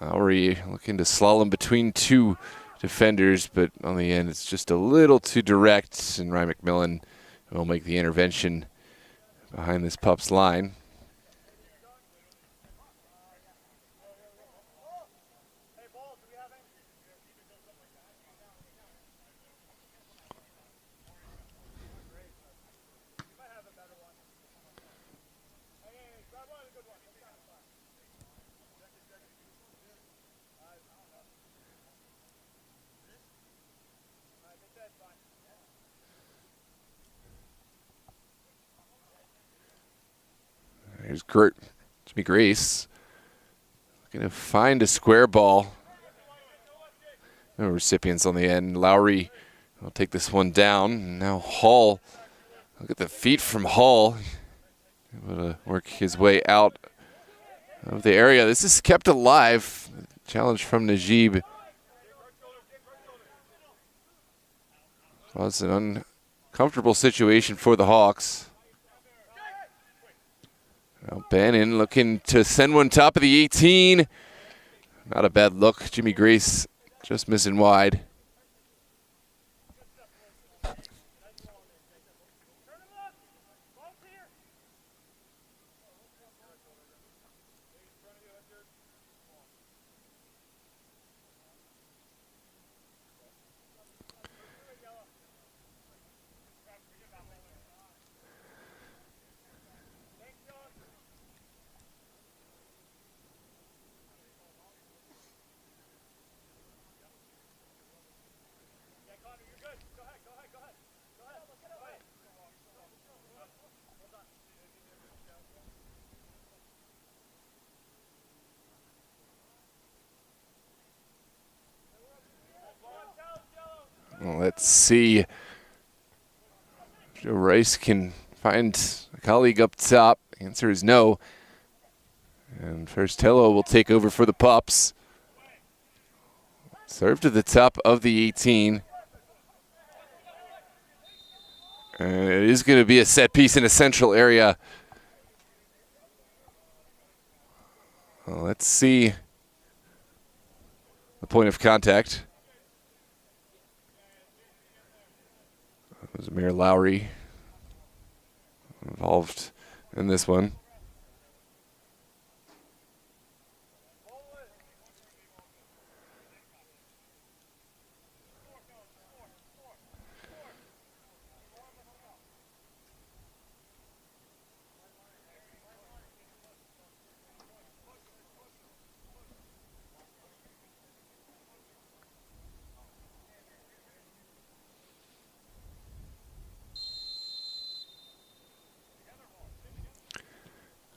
Lowry looking to slalom between two defenders, but on the end it's just a little too direct, and Ryan McMillan will make the intervention behind this Pups line. Here's Jimmy Grace looking to find a square ball. No recipients on the end. Lowry will take this one down. And now Hall, look at the feet from Hall. Able to work his way out of the area. This is kept alive. Challenge from Najib. Well, it's an uncomfortable situation for the Hawks. Now Bannon looking to send one top of the 18. Not a bad look. Jimmy Grace just missing wide. Well, let's see if Joe Rice can find a colleague up top. The answer is no. And first Tello will take over for the Pups. Serve to the top of the 18. And it is going to be a set piece in a central area. Well, let's see the point of contact. It was Amir Lowry involved in this one.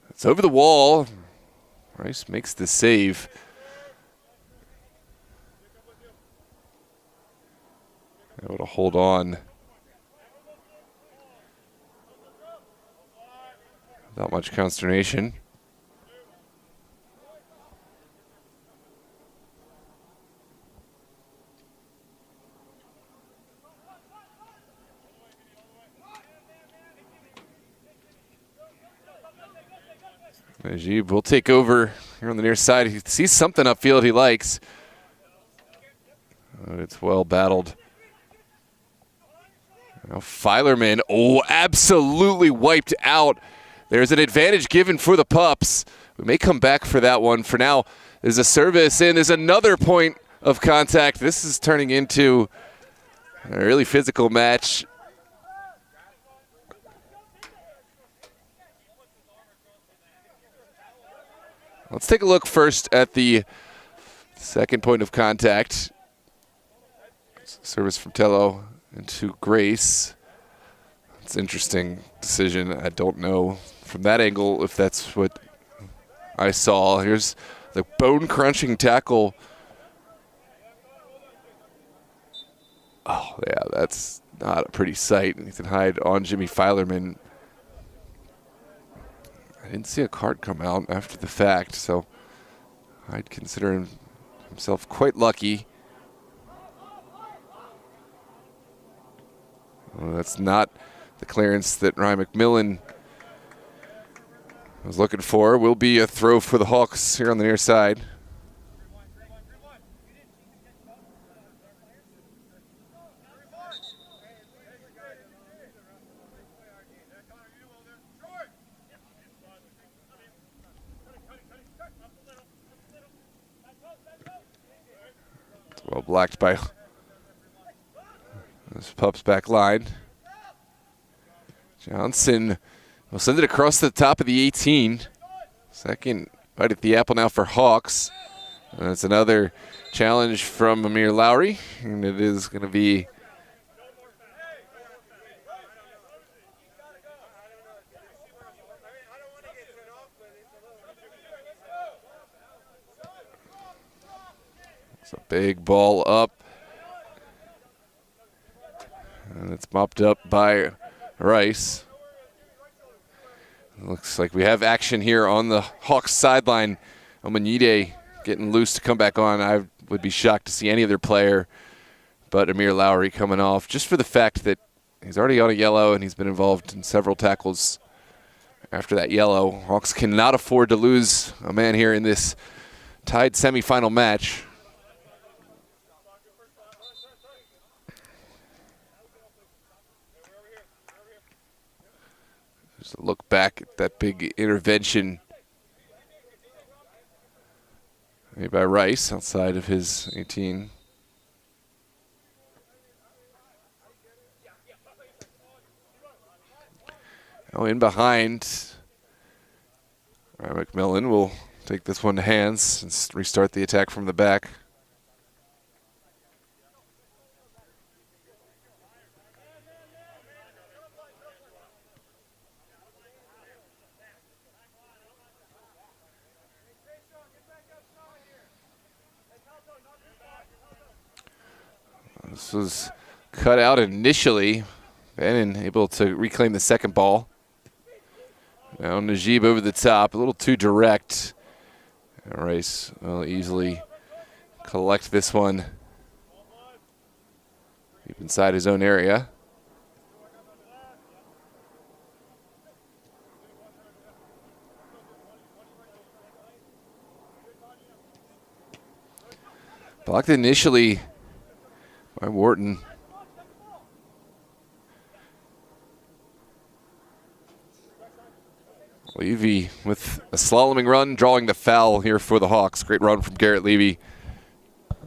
It's over the wall. Rice makes the save. Able to hold on without much consternation. Najib will take over here on the near side. He sees something upfield he likes. It's well battled. Now Filerman, absolutely wiped out. There's an advantage given for the Pups. We may come back for that one. For now, there's a service and there's another point of contact. This is turning into a really physical match. Let's take a look first at the second point of contact. Service from Tello into Grace. It's an interesting decision. I don't know from that angle if that's what I saw. Here's the bone-crunching tackle. Oh, yeah, that's not a pretty sight. Ethan Hyde on Jimmy Filerman. I didn't see a card come out after the fact, so I'd consider himself quite lucky. Well, that's not the clearance that Ryan McMillan was looking for. Will be a throw for the Hawks here on the near side. Well blocked by this Pups back line. Johnson will send it across the top of the 18. Second bite at the apple now for Hawks. And that's another challenge from Amir Lowry, and it is going to be it's a big ball up. And it's mopped up by Rice. Looks like we have action here on the Hawks sideline. Omanyide getting loose to come back on. I would be shocked to see any other player but Amir Lowry coming off, just for the fact that he's already on a yellow and he's been involved in several tackles after that yellow. Hawks cannot afford to lose a man here in this tied semifinal match. Just a look back at that big intervention made by Rice outside of his 18. Now in behind, Ryan McMillan will take this one to hands and restart the attack from the back. This was cut out initially. Bannon able to reclaim the second ball. Now Najib over the top, a little too direct. Rice will easily collect this one deep inside his own area. Blocked initially by Wharton. Levy with a slaloming run, drawing the foul here for the Hawks. Great run from Garrett Levy.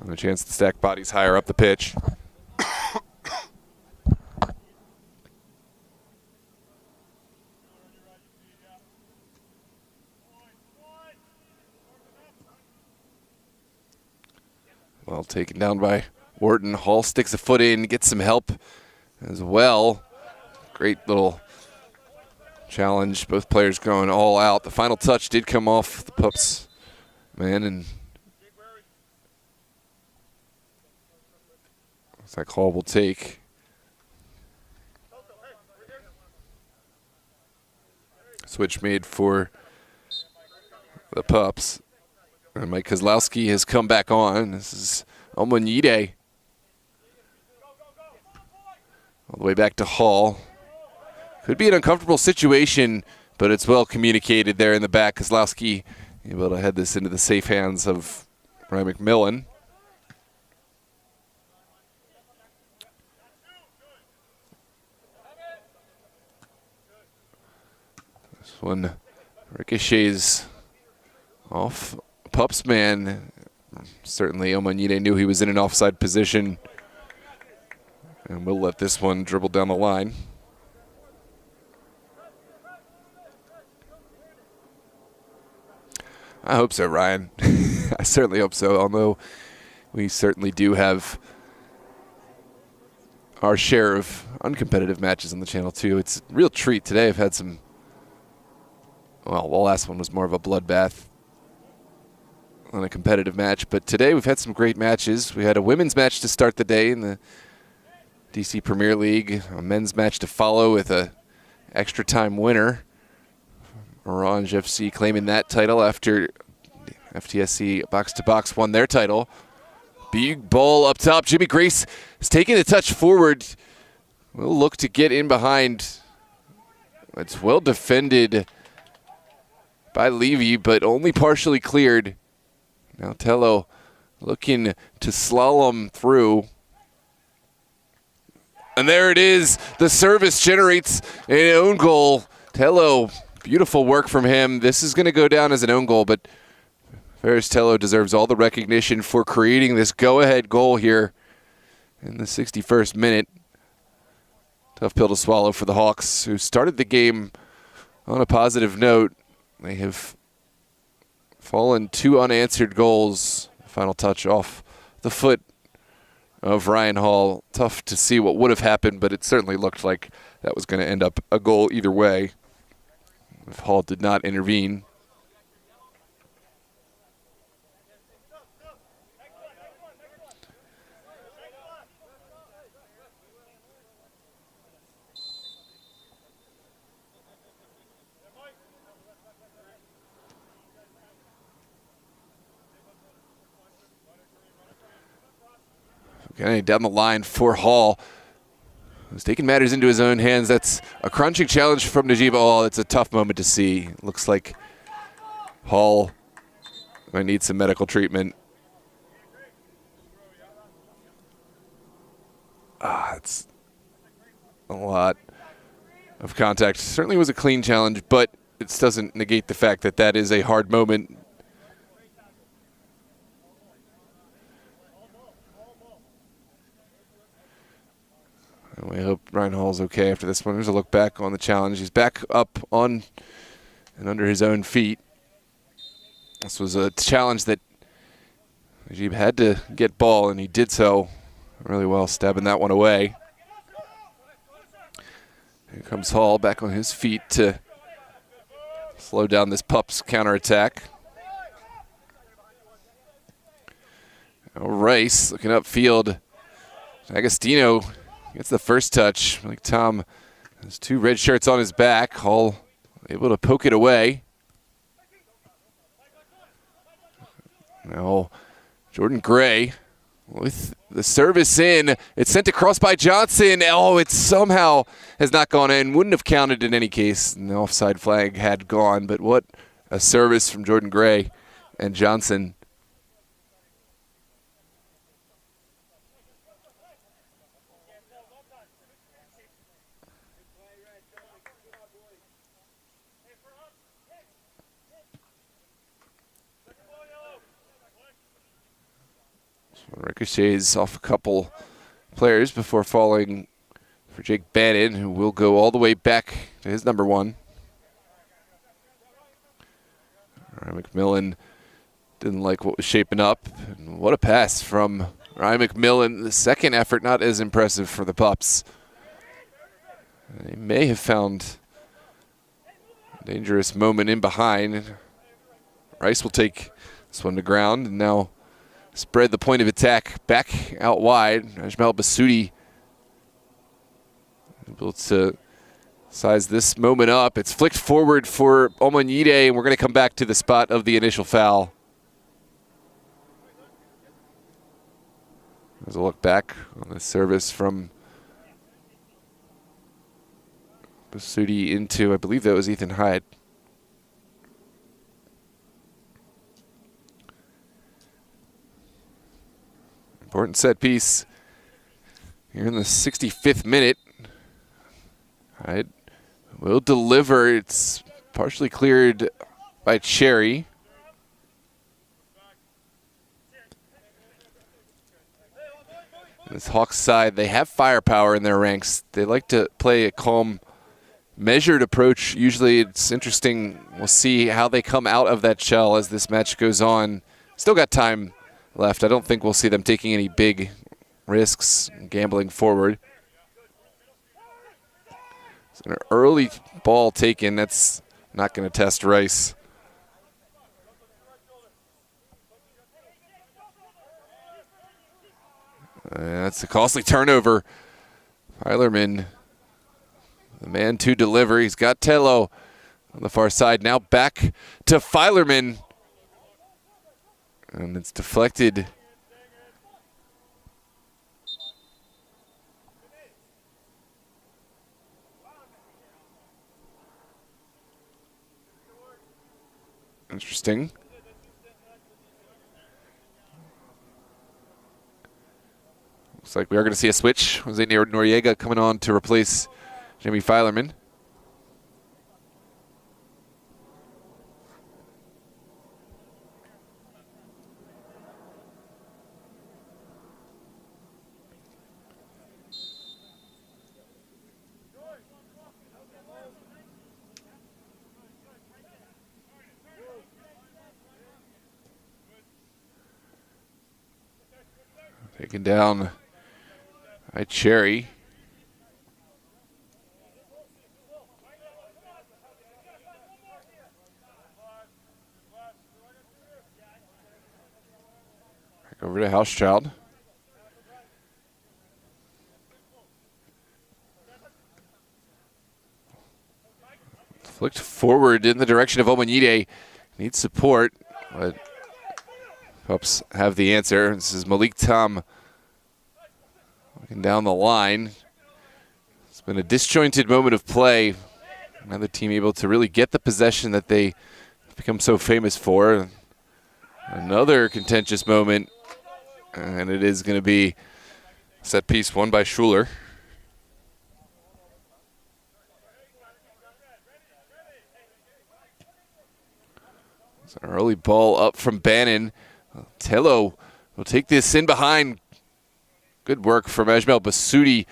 And a chance to stack bodies higher up the pitch. Well taken down by Wharton. Hall sticks a foot in, gets some help as well. Great little challenge. Both players going all out. The final touch did come off the Pups man, and looks like Hall will take. Switch made for the Pups. And Mike Kozlowski has come back on. This is Omanyide. All the way back to Hall. Could be an uncomfortable situation, but it's well communicated there in the back. Kozlowski able to head this into the safe hands of Ryan McMillan. This one ricochets off Pups man. Certainly Omanyide knew he was in an offside position, and we'll let this one dribble down the line. I hope so, Ryan. I certainly hope so, although we certainly do have our share of uncompetitive matches on the channel too. It's a real treat today. I've had some, well, the last one was more of a bloodbath on a competitive match, but today we've had some great matches. We had a women's match to start the day in the DC Premier League, a men's match to follow with a extra time winner. Orange FC claiming that title after FTSC Box to Box won their title. Big ball up top. Jimmy Grace is taking a touch forward. will look to get in behind. It's well defended by Levy, but only partially cleared. Now Tello looking to slalom through. And there it is. The service generates an own goal. Tello, beautiful work from him. This is going to go down as an own goal, but Ferris Tello deserves all the recognition for creating this go-ahead goal here in the 61st minute. Tough pill to swallow for the Hawks, who started the game on a positive note. They have fallen 2 unanswered goals. Final touch off the foot of Ryan Hall. Tough to see what would have happened, but it certainly looked like that was going to end up a goal either way if Hall did not intervene. Okay, down the line for Hall. He's taking matters into his own hands. That's a crunching challenge from Najib Hall. It's a tough moment to see. Looks like Hall might need some medical treatment. It's a lot of contact. Certainly was a clean challenge, but it doesn't negate the fact that that is a hard moment. And we hope Ryan Hall's okay after this one. There's a look back on the challenge. He's back up on and under his own feet. This was a challenge that Najib had to get ball, and he did so really well, stabbing that one away. Here comes Hall back on his feet to slow down this Pup's counterattack. Now Rice looking upfield. Agostino gets the first touch. Like Tom has 2 red shirts on his back. Hall able to poke it away. Now Jordan Gray with the service in. It's sent across by Johnson. Oh, it somehow has not gone in. Wouldn't have counted in any case. And the offside flag had gone. But what a service from Jordan Gray and Johnson. Ricochets off a couple players before falling for Jake Bannon, who will go all the way back to his number 1. Ryan McMillan didn't like what was shaping up. And what a pass from Ryan McMillan. The second effort not as impressive for the Pups. They may have found a dangerous moment in behind. Rice will take this one to ground and now spread the point of attack back out wide. Ajmal Basudi able to size this moment up. It's flicked forward for Omonide, and we're going to come back to the spot of the initial foul. There's a look back on the service from Basudi into, I believe that was Ethan Hyde. Important set piece here in the 65th minute. Hyde will deliver. It's partially cleared by Cherry. This Hawks side, they have firepower in their ranks. They like to play a calm, measured approach. Usually it's interesting. We'll see how they come out of that shell as this match goes on. Still got time left. I don't think we'll see them taking any big risks, gambling forward. It's an early ball taken. That's not going to test Rice. That's a costly turnover. Filerman, the man to deliver. He's got Tello on the far side. Now back to Filerman. And it's deflected. Interesting. Looks like we are going to see a switch. Jose Noriega coming on to replace Jimmy Filerman. Taken down by Cherry. Back over to Housechild. Flicked forward in the direction of Omanide. Needs support, but Pups have the answer. This is Malik Tom looking down the line. It's been a disjointed moment of play. Another team able to really get the possession that they have become so famous for. Another contentious moment, and it is going to be set piece won by Schuler. It's an early ball up from Bannon. Tello will take this in behind. Good work from Ajmel Basudi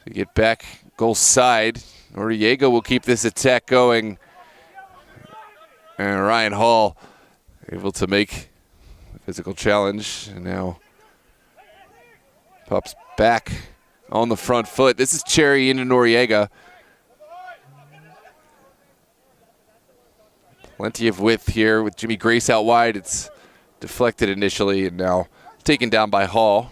to get back goal side. Noriega will keep this attack going. And Ryan Hall able to make the physical challenge. And now Pups back on the front foot. This is Cherry into Noriega. Plenty of width here with Jimmy Grace out wide. It's deflected initially and now taken down by Hall.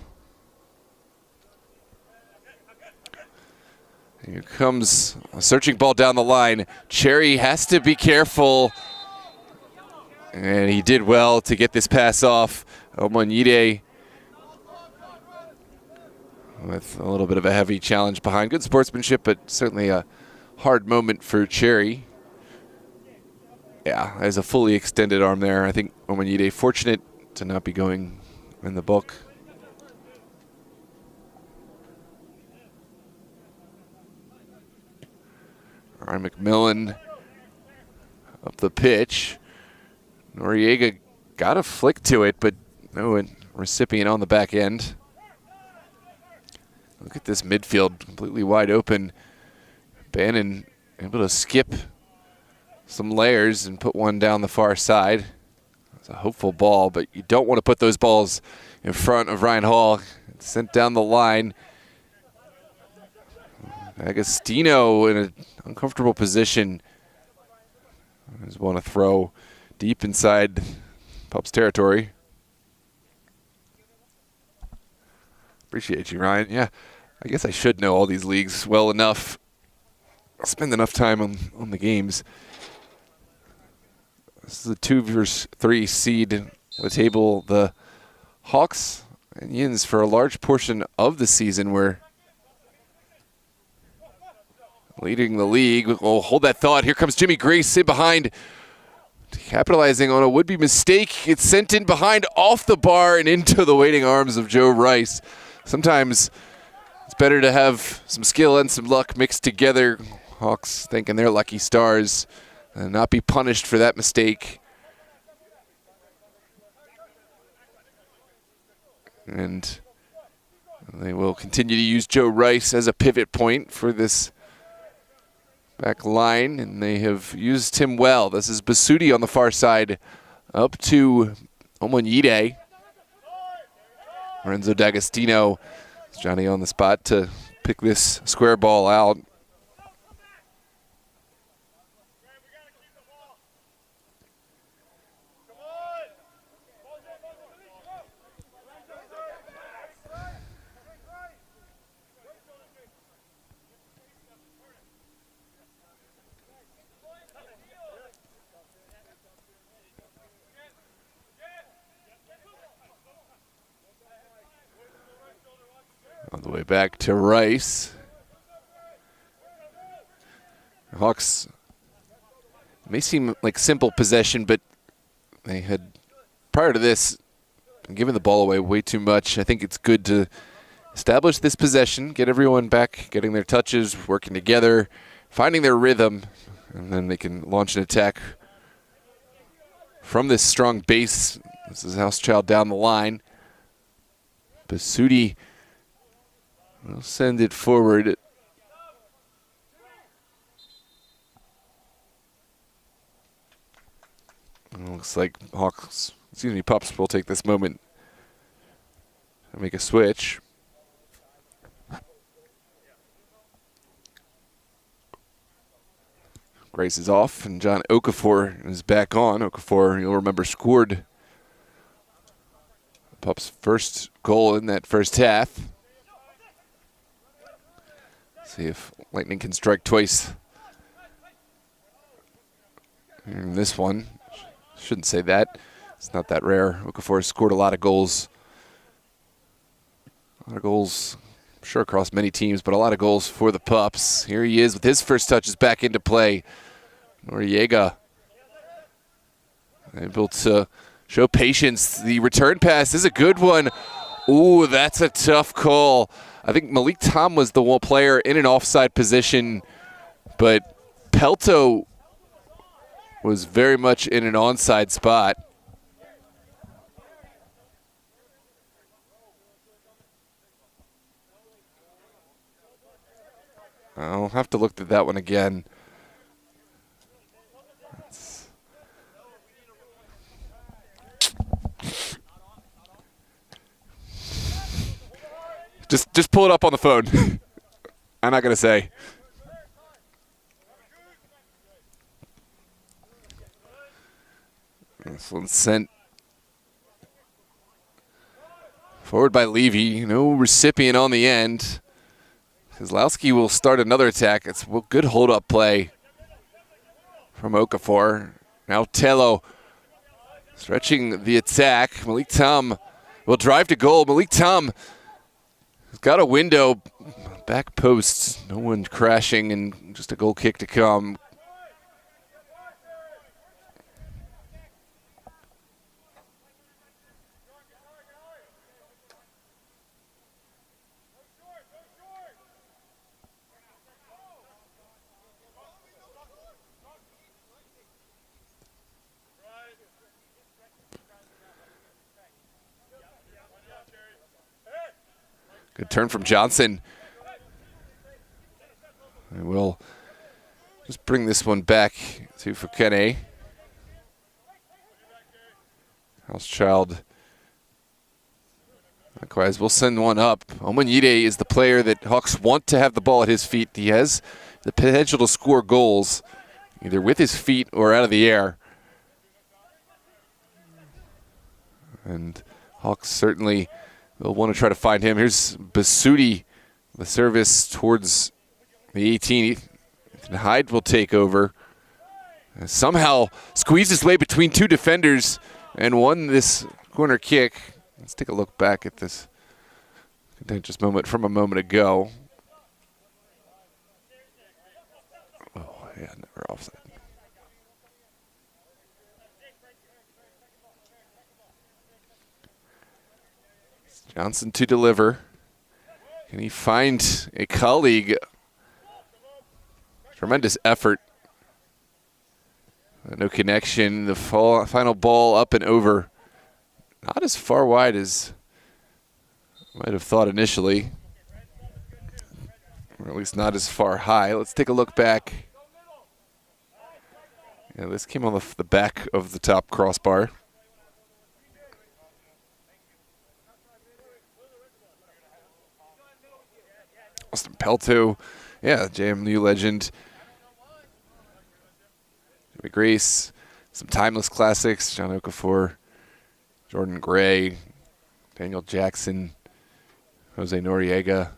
Here comes a searching ball down the line. Cherry has to be careful. And he did well to get this pass off. Omanide with a little bit of a heavy challenge behind. Good sportsmanship, but certainly a hard moment for Cherry. Yeah, has a fully extended arm there. I think Omanide fortunate to not be going in the book. Ryan McMillan up the pitch. Noriega got a flick to it, but no recipient on the back end. Look at this midfield, completely wide open. Bannon able to skip some layers and put one down the far side. It's a hopeful ball, but you don't want to put those balls in front of Ryan Hall. It's sent down the line. Agostino in an uncomfortable position. Just want to throw deep inside Pups territory. Appreciate you, Ryan. Yeah, I guess I should know all these leagues well enough. I'll spend enough time on the games. This is a 2 versus 3 seed on the table. The Hawks and Yinz for a large portion of the season were leading the league. Oh, hold that thought. Here comes Jimmy Grace in behind, capitalizing on a would-be mistake. It's sent in behind off the bar and into the waiting arms of Joe Rice. Sometimes it's better to have some skill and some luck mixed together. Hawks thinking they're lucky stars and not be punished for that mistake. And they will continue to use Joe Rice as a pivot point for this back line, and they have used him well. This is Basudi on the far side, up to Omanide. Lorenzo D'Agostino, Johnny on the spot to pick this square ball out. On the way back to Rice. Hawks may seem like simple possession, but They had, prior to this, been giving the ball away way too much. I think it's good to establish this possession, get everyone back, getting their touches, working together, finding their rhythm, and then they can launch an attack from this strong base. This is Housechild down the line. Basudi will send it forward. It looks like Pups will take this moment and make a switch. Grace is off, and John Okafor is back on. Okafor, you'll remember, scored Pups' first goal in that first half. See if Lightning can strike twice in this one. Shouldn't say that. It's not that rare. Okafor scored a lot of goals. A lot of goals, I'm sure, across many teams, but a lot of goals for the Pups. Here he is with his first touches back into play. Noriega able to show patience. The return pass is a good one. Ooh, that's a tough call. I think Malik Tom was the one player in an offside position, but Pelto was very much in an onside spot. I'll have to look at that one again. Just pull it up on the phone. I'm not going to say. This one's sent forward by Levy. No recipient on the end. Kozlowski will start another attack. It's a good hold-up play from Okafor. Now Tello stretching the attack. Malik Tom will drive to goal. Malik Tom has got a window. Back post. No one crashing, and just a goal kick to come. Good turn from Johnson. And we'll just bring this one back to Fukene. Housechild. Likewise, we'll send one up. Omanyide is the player that Hawks want to have the ball at his feet. He has the potential to score goals, either with his feet or out of the air. And Hawks certainly will want to try to find him. Here's Basudi, the service towards the 18. Hyde will take over. Somehow squeezed his way between two defenders and won this corner kick. Let's take a look back at this contentious moment from a moment ago. Oh, yeah, never offside. Johnson to deliver. Can he find a colleague? Tremendous effort. No connection. The final ball up and over. Not as far wide as I might have thought initially. Or at least not as far high. Let's take a look back. Yeah, this came on the back of the top crossbar. Austin Pelto, yeah, JMU legend. Jimmy Grace, some timeless classics. John Okafor, Jordan Gray, Daniel Jackson, Jose Noriega.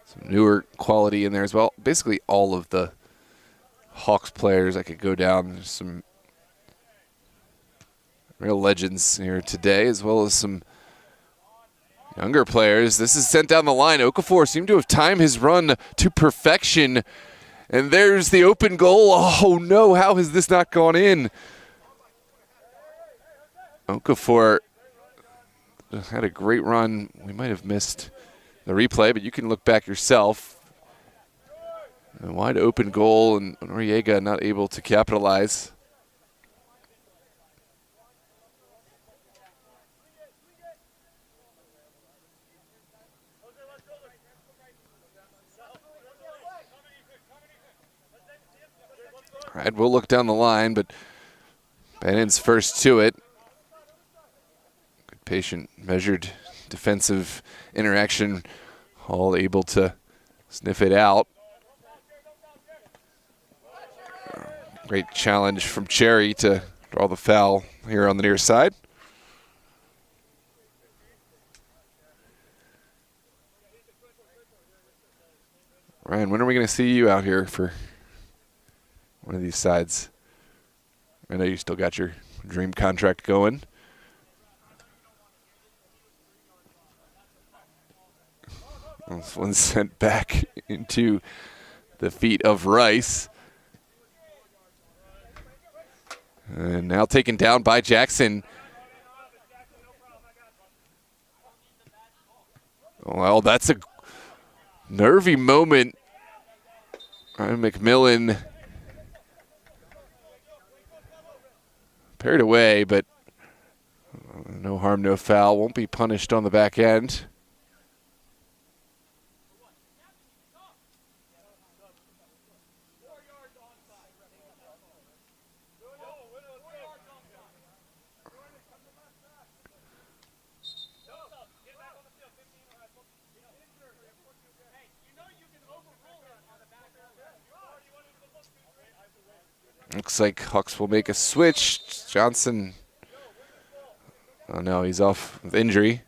Some newer quality in there as well. Basically all of the Hawks players I could go down. There's some real legends here today, as well as some younger players. This is sent down the line. Okafor seemed to have timed his run to perfection. And there's the open goal. Oh, no. How has this not gone in? Okafor had a great run. We might have missed the replay, but you can look back yourself. A wide open goal, and Noriega not able to capitalize. All right, we'll look down the line, but Bannon's first to it. Good, patient, measured defensive interaction, all able to sniff it out. Great challenge from Cherry to draw the foul here on the near side. Ryan, when are we going to see you out here for one of these sides? I know you still got your dream contract going. This one's sent back into the feet of Rice. And now taken down by Jackson. Well, that's a nervy moment. Ryan McMillan parried away, but no harm, no foul. Won't be punished on the back end. Looks like Hawks will make a switch. Johnson, oh no, he's off with injury.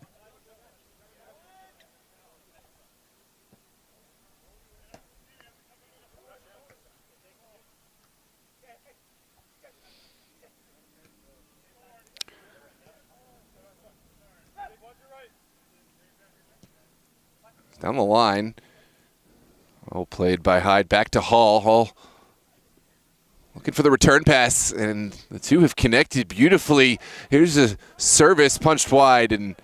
Down the line. Well played by Hyde. Back to Hall. Hall looking for the return pass, and the two have connected beautifully. Here's a service punched wide, and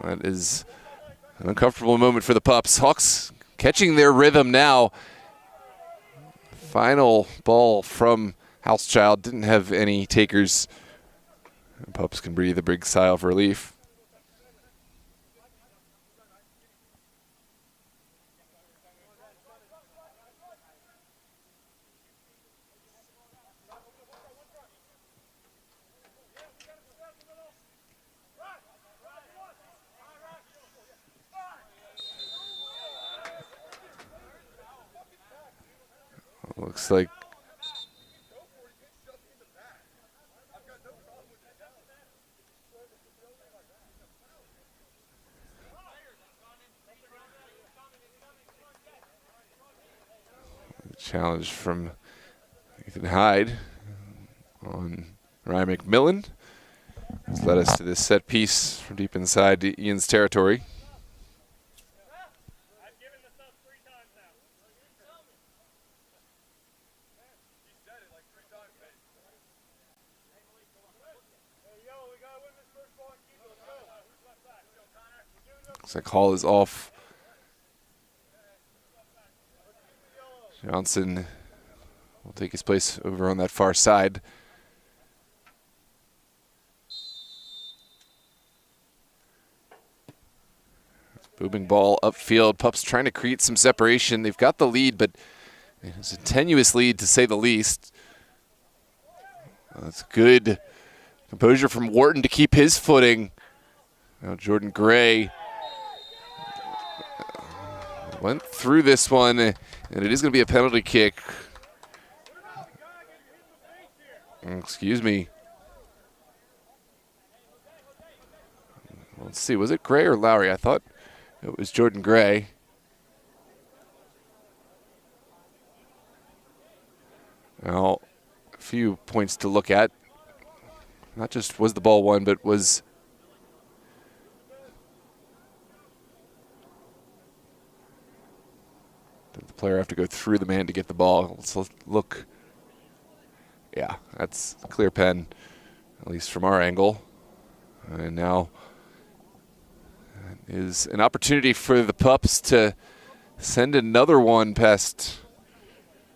that is an uncomfortable moment for the Pups. Hawks catching their rhythm now. Final ball from Housechild. Didn't have any takers. The Pups can breathe a big sigh of relief. Looks like challenge from Ethan Hyde on Ryan McMillan has led us to this set piece from deep inside Ian's territory. Looks like Hall is off. Johnson will take his place over on that far side. Booming ball upfield. Pups trying to create some separation. They've got the lead, but it's a tenuous lead to say the least. That's good composure from Wharton to keep his footing. Now Jordan Gray went through this one, and it is going to be a penalty kick. Excuse me. Let's see, was it Gray or Lowry? I thought it was Jordan Gray. Now, a few points to look at. Not just was the ball won, but was did the player have to go through the man to get the ball? Let's look. Yeah, that's a clear pen at least from our angle. And now is an opportunity for the Pups to send another one past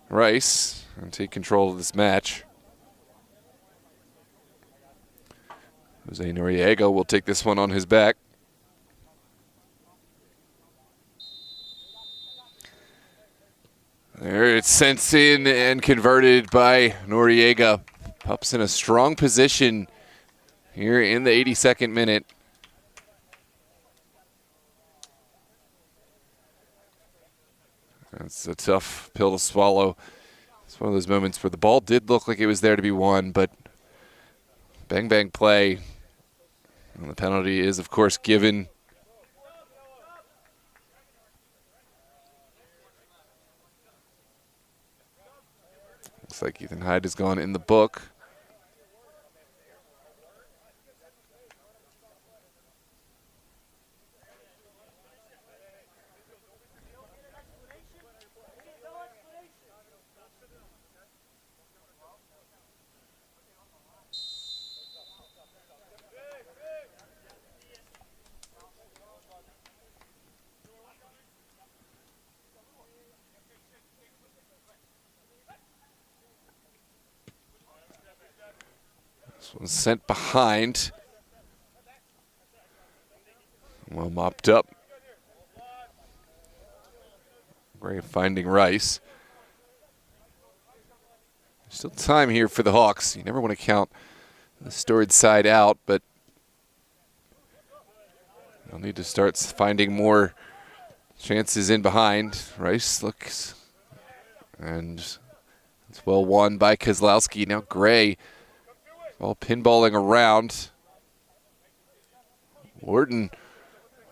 Rice and take control of this match. Jose Noriega will take this one on his back. There it's sent in and converted by Noriega. Pups in a strong position here in the 82nd minute. That's a tough pill to swallow. It's one of those moments where the ball did look like it was there to be won, but bang, bang play. And the penalty is, of course, given. Looks like Ethan Hyde has gone in the book. This one's sent behind. Well mopped up. Great finding Rice. Still time here for the Hawks. You never want to count the storied side out, but they'll need to start finding more chances in behind. Rice looks, and it's well won by Kozlowski. Now Gray, all pinballing around. Wharton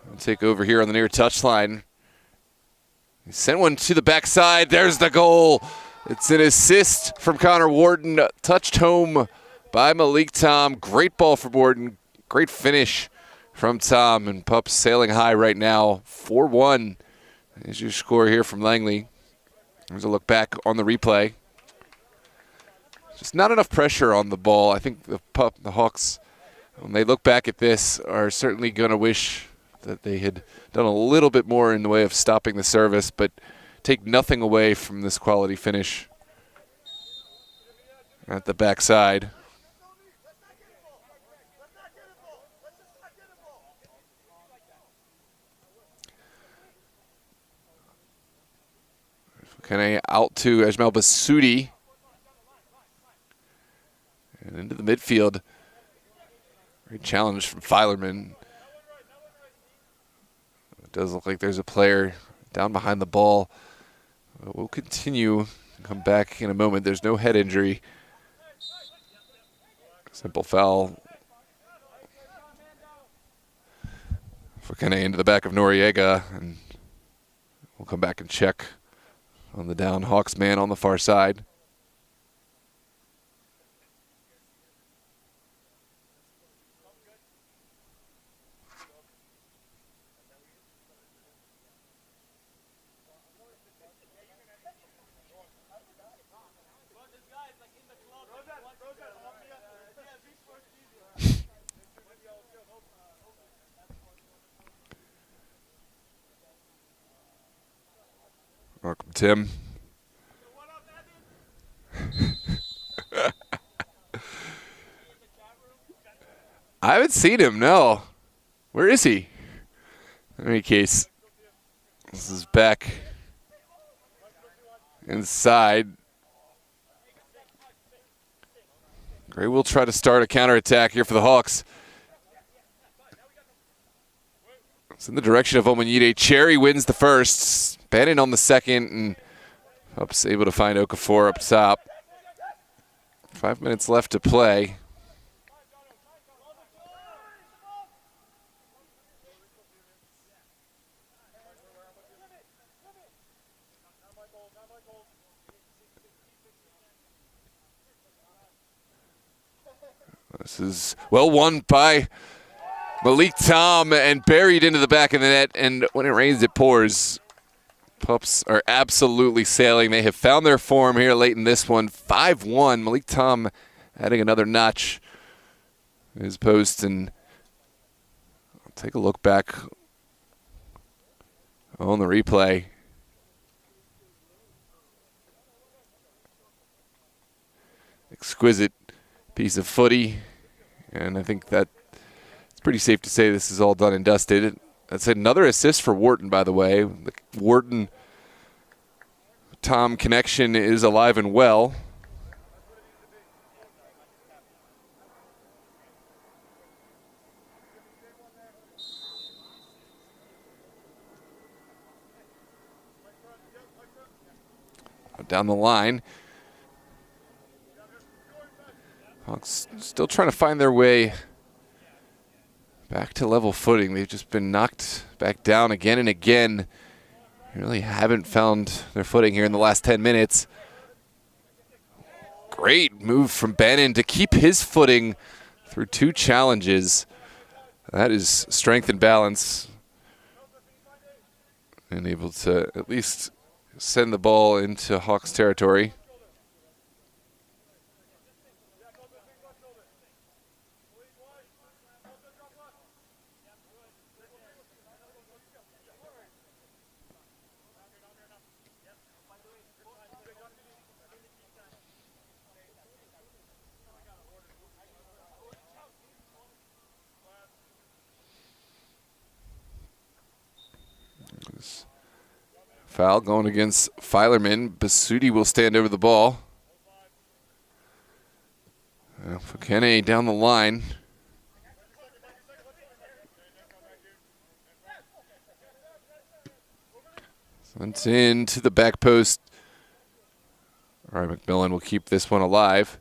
will take over here on the near touchline. He sent one to the backside. There's the goal. It's an assist from Connor Wharton, touched home by Malik Tom. Great ball for Wharton. Great finish from Tom, and Pups sailing high right now. 4-1 is your score here from Langley. There's a look back on the replay. Just not enough pressure on the ball. I think the Hawks, when they look back at this, are certainly going to wish that they had done a little bit more in the way of stopping the service, but take nothing away from this quality finish at the backside. Kane out to Ajmal Basudi. And into the midfield. Great challenge from Filerman. It does look like there's a player down behind the ball. We'll continue and come back in a moment. There's no head injury. Simple foul for Kane into the back of Noriega. And we'll come back and check on the down Hawks man on the far side. Welcome, Tim. I haven't seen him, no. Where is he? In any case, this is back inside. Gray will try to start a counterattack here for the Hawks. It's in the direction of Omanide. Cherry wins the first. Bannon on the second, and Pups able to find Okafor up top. 5 minutes left to play. This is well won by Malik Tom and buried into the back of the net, and when it rains, it pours. Pups are absolutely sailing. They have found their form here late in this one. 5-1. Malik Tom adding another notch his post, and I'll take a look back on the replay. Exquisite piece of footy, and I think that it's pretty safe to say this is all done and dusted. That's another assist for Wharton, by the way. The Wharton-Tom connection is alive and well. Down the line. Hawks still trying to find their way back to level footing. They've just been knocked back down again and again. They really haven't found their footing here in the last 10 minutes. Great move from Bannon to keep his footing through 2 challenges. That is strength and balance. And able to at least send the ball into Hawks territory. Foul going against Filerman. Basudi will stand over the ball. Fukene down the line. Sent into the back post. All right, McMillan will keep this one alive.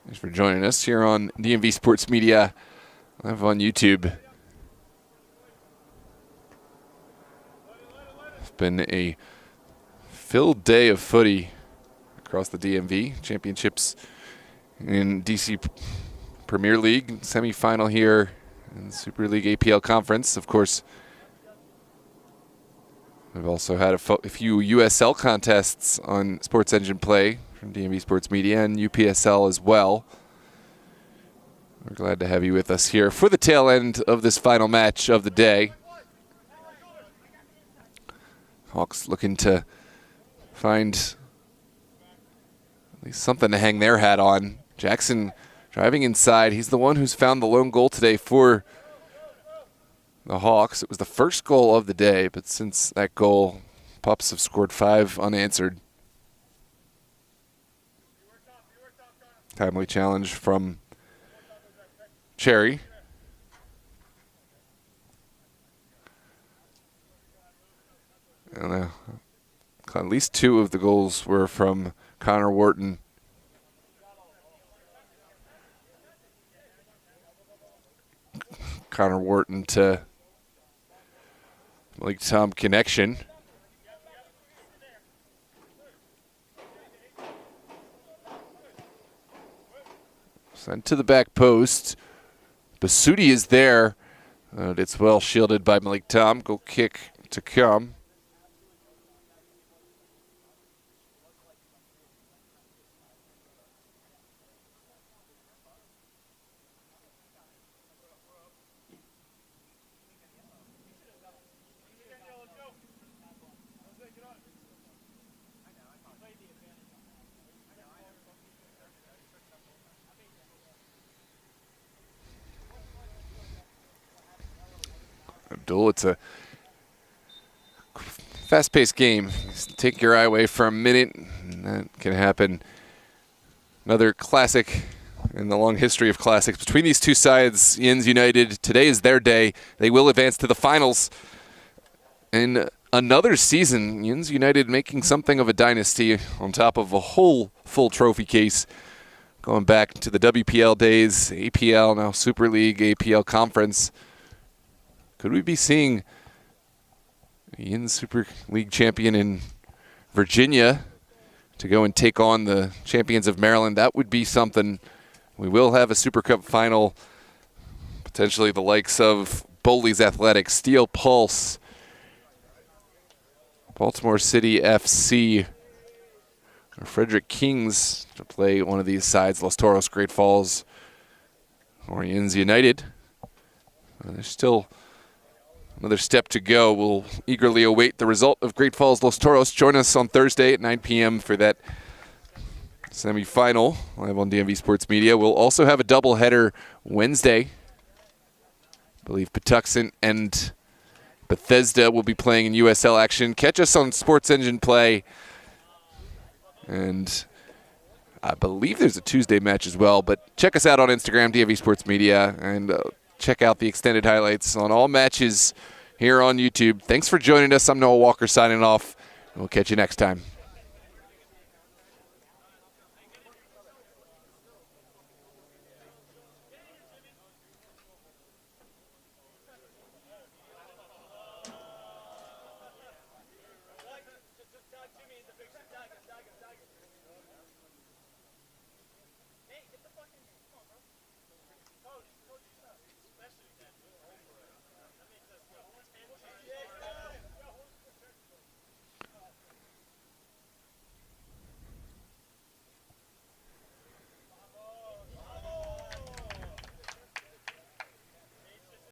Thanks for joining us here on DMV Sports Media, live on YouTube. It's been a filled day of footy across the DMV. Championships in DC Premier League, semifinal here in the Super League APL Conference. Of course, we've also had a few USL contests on Sports Engine Play from DMV Sports Media and UPSL as well. We're glad to have you with us here for the tail end of this final match of the day. Hawks looking to find at least something to hang their hat on. Jackson driving inside. He's the one who's found the lone goal today for the Hawks. It was the first goal of the day, but since that goal, Pups have scored 5 unanswered. Timely challenge from Cherry. And at least 2 of the goals were from Connor Wharton. Connor Wharton to Malik Tom connection. Sent to the back post. Basudi is there. It's well shielded by Malik Tom. Goal kick to come. Abdul, it's a fast-paced game. Just take your eye away for a minute, and that can happen. Another classic in the long history of classics between these two sides. Yinz United, today is their day. They will advance to the finals. In another season, Yinz United making something of a dynasty on top of a whole full trophy case. Going back to the WPL days, APL, now Super League, APL Conference. Could we be seeing Yinz Super League champion in Virginia to go and take on the champions of Maryland? That would be something. We will have a Super Cup final Potentially the likes of Bowley's Athletic, Steel Pulse, Baltimore City FC, or Frederick Kings to play one of these sides, Los Toros, Great Falls, or Yinz United. There's still another step to go. We'll eagerly await the result of Great Falls Los Toros. Join us on Thursday at 9 p.m. for that semifinal live on DMV Sports Media. We'll also have a doubleheader Wednesday. I believe Patuxent and Bethesda will be playing in USL action. Catch us on Sports Engine Play. And I believe there's a Tuesday match as well. But check us out on Instagram, DMV Sports Media, and check out the extended highlights on all matches here on YouTube. Thanks for joining us. I'm Noah Walker signing off. We'll catch you next time.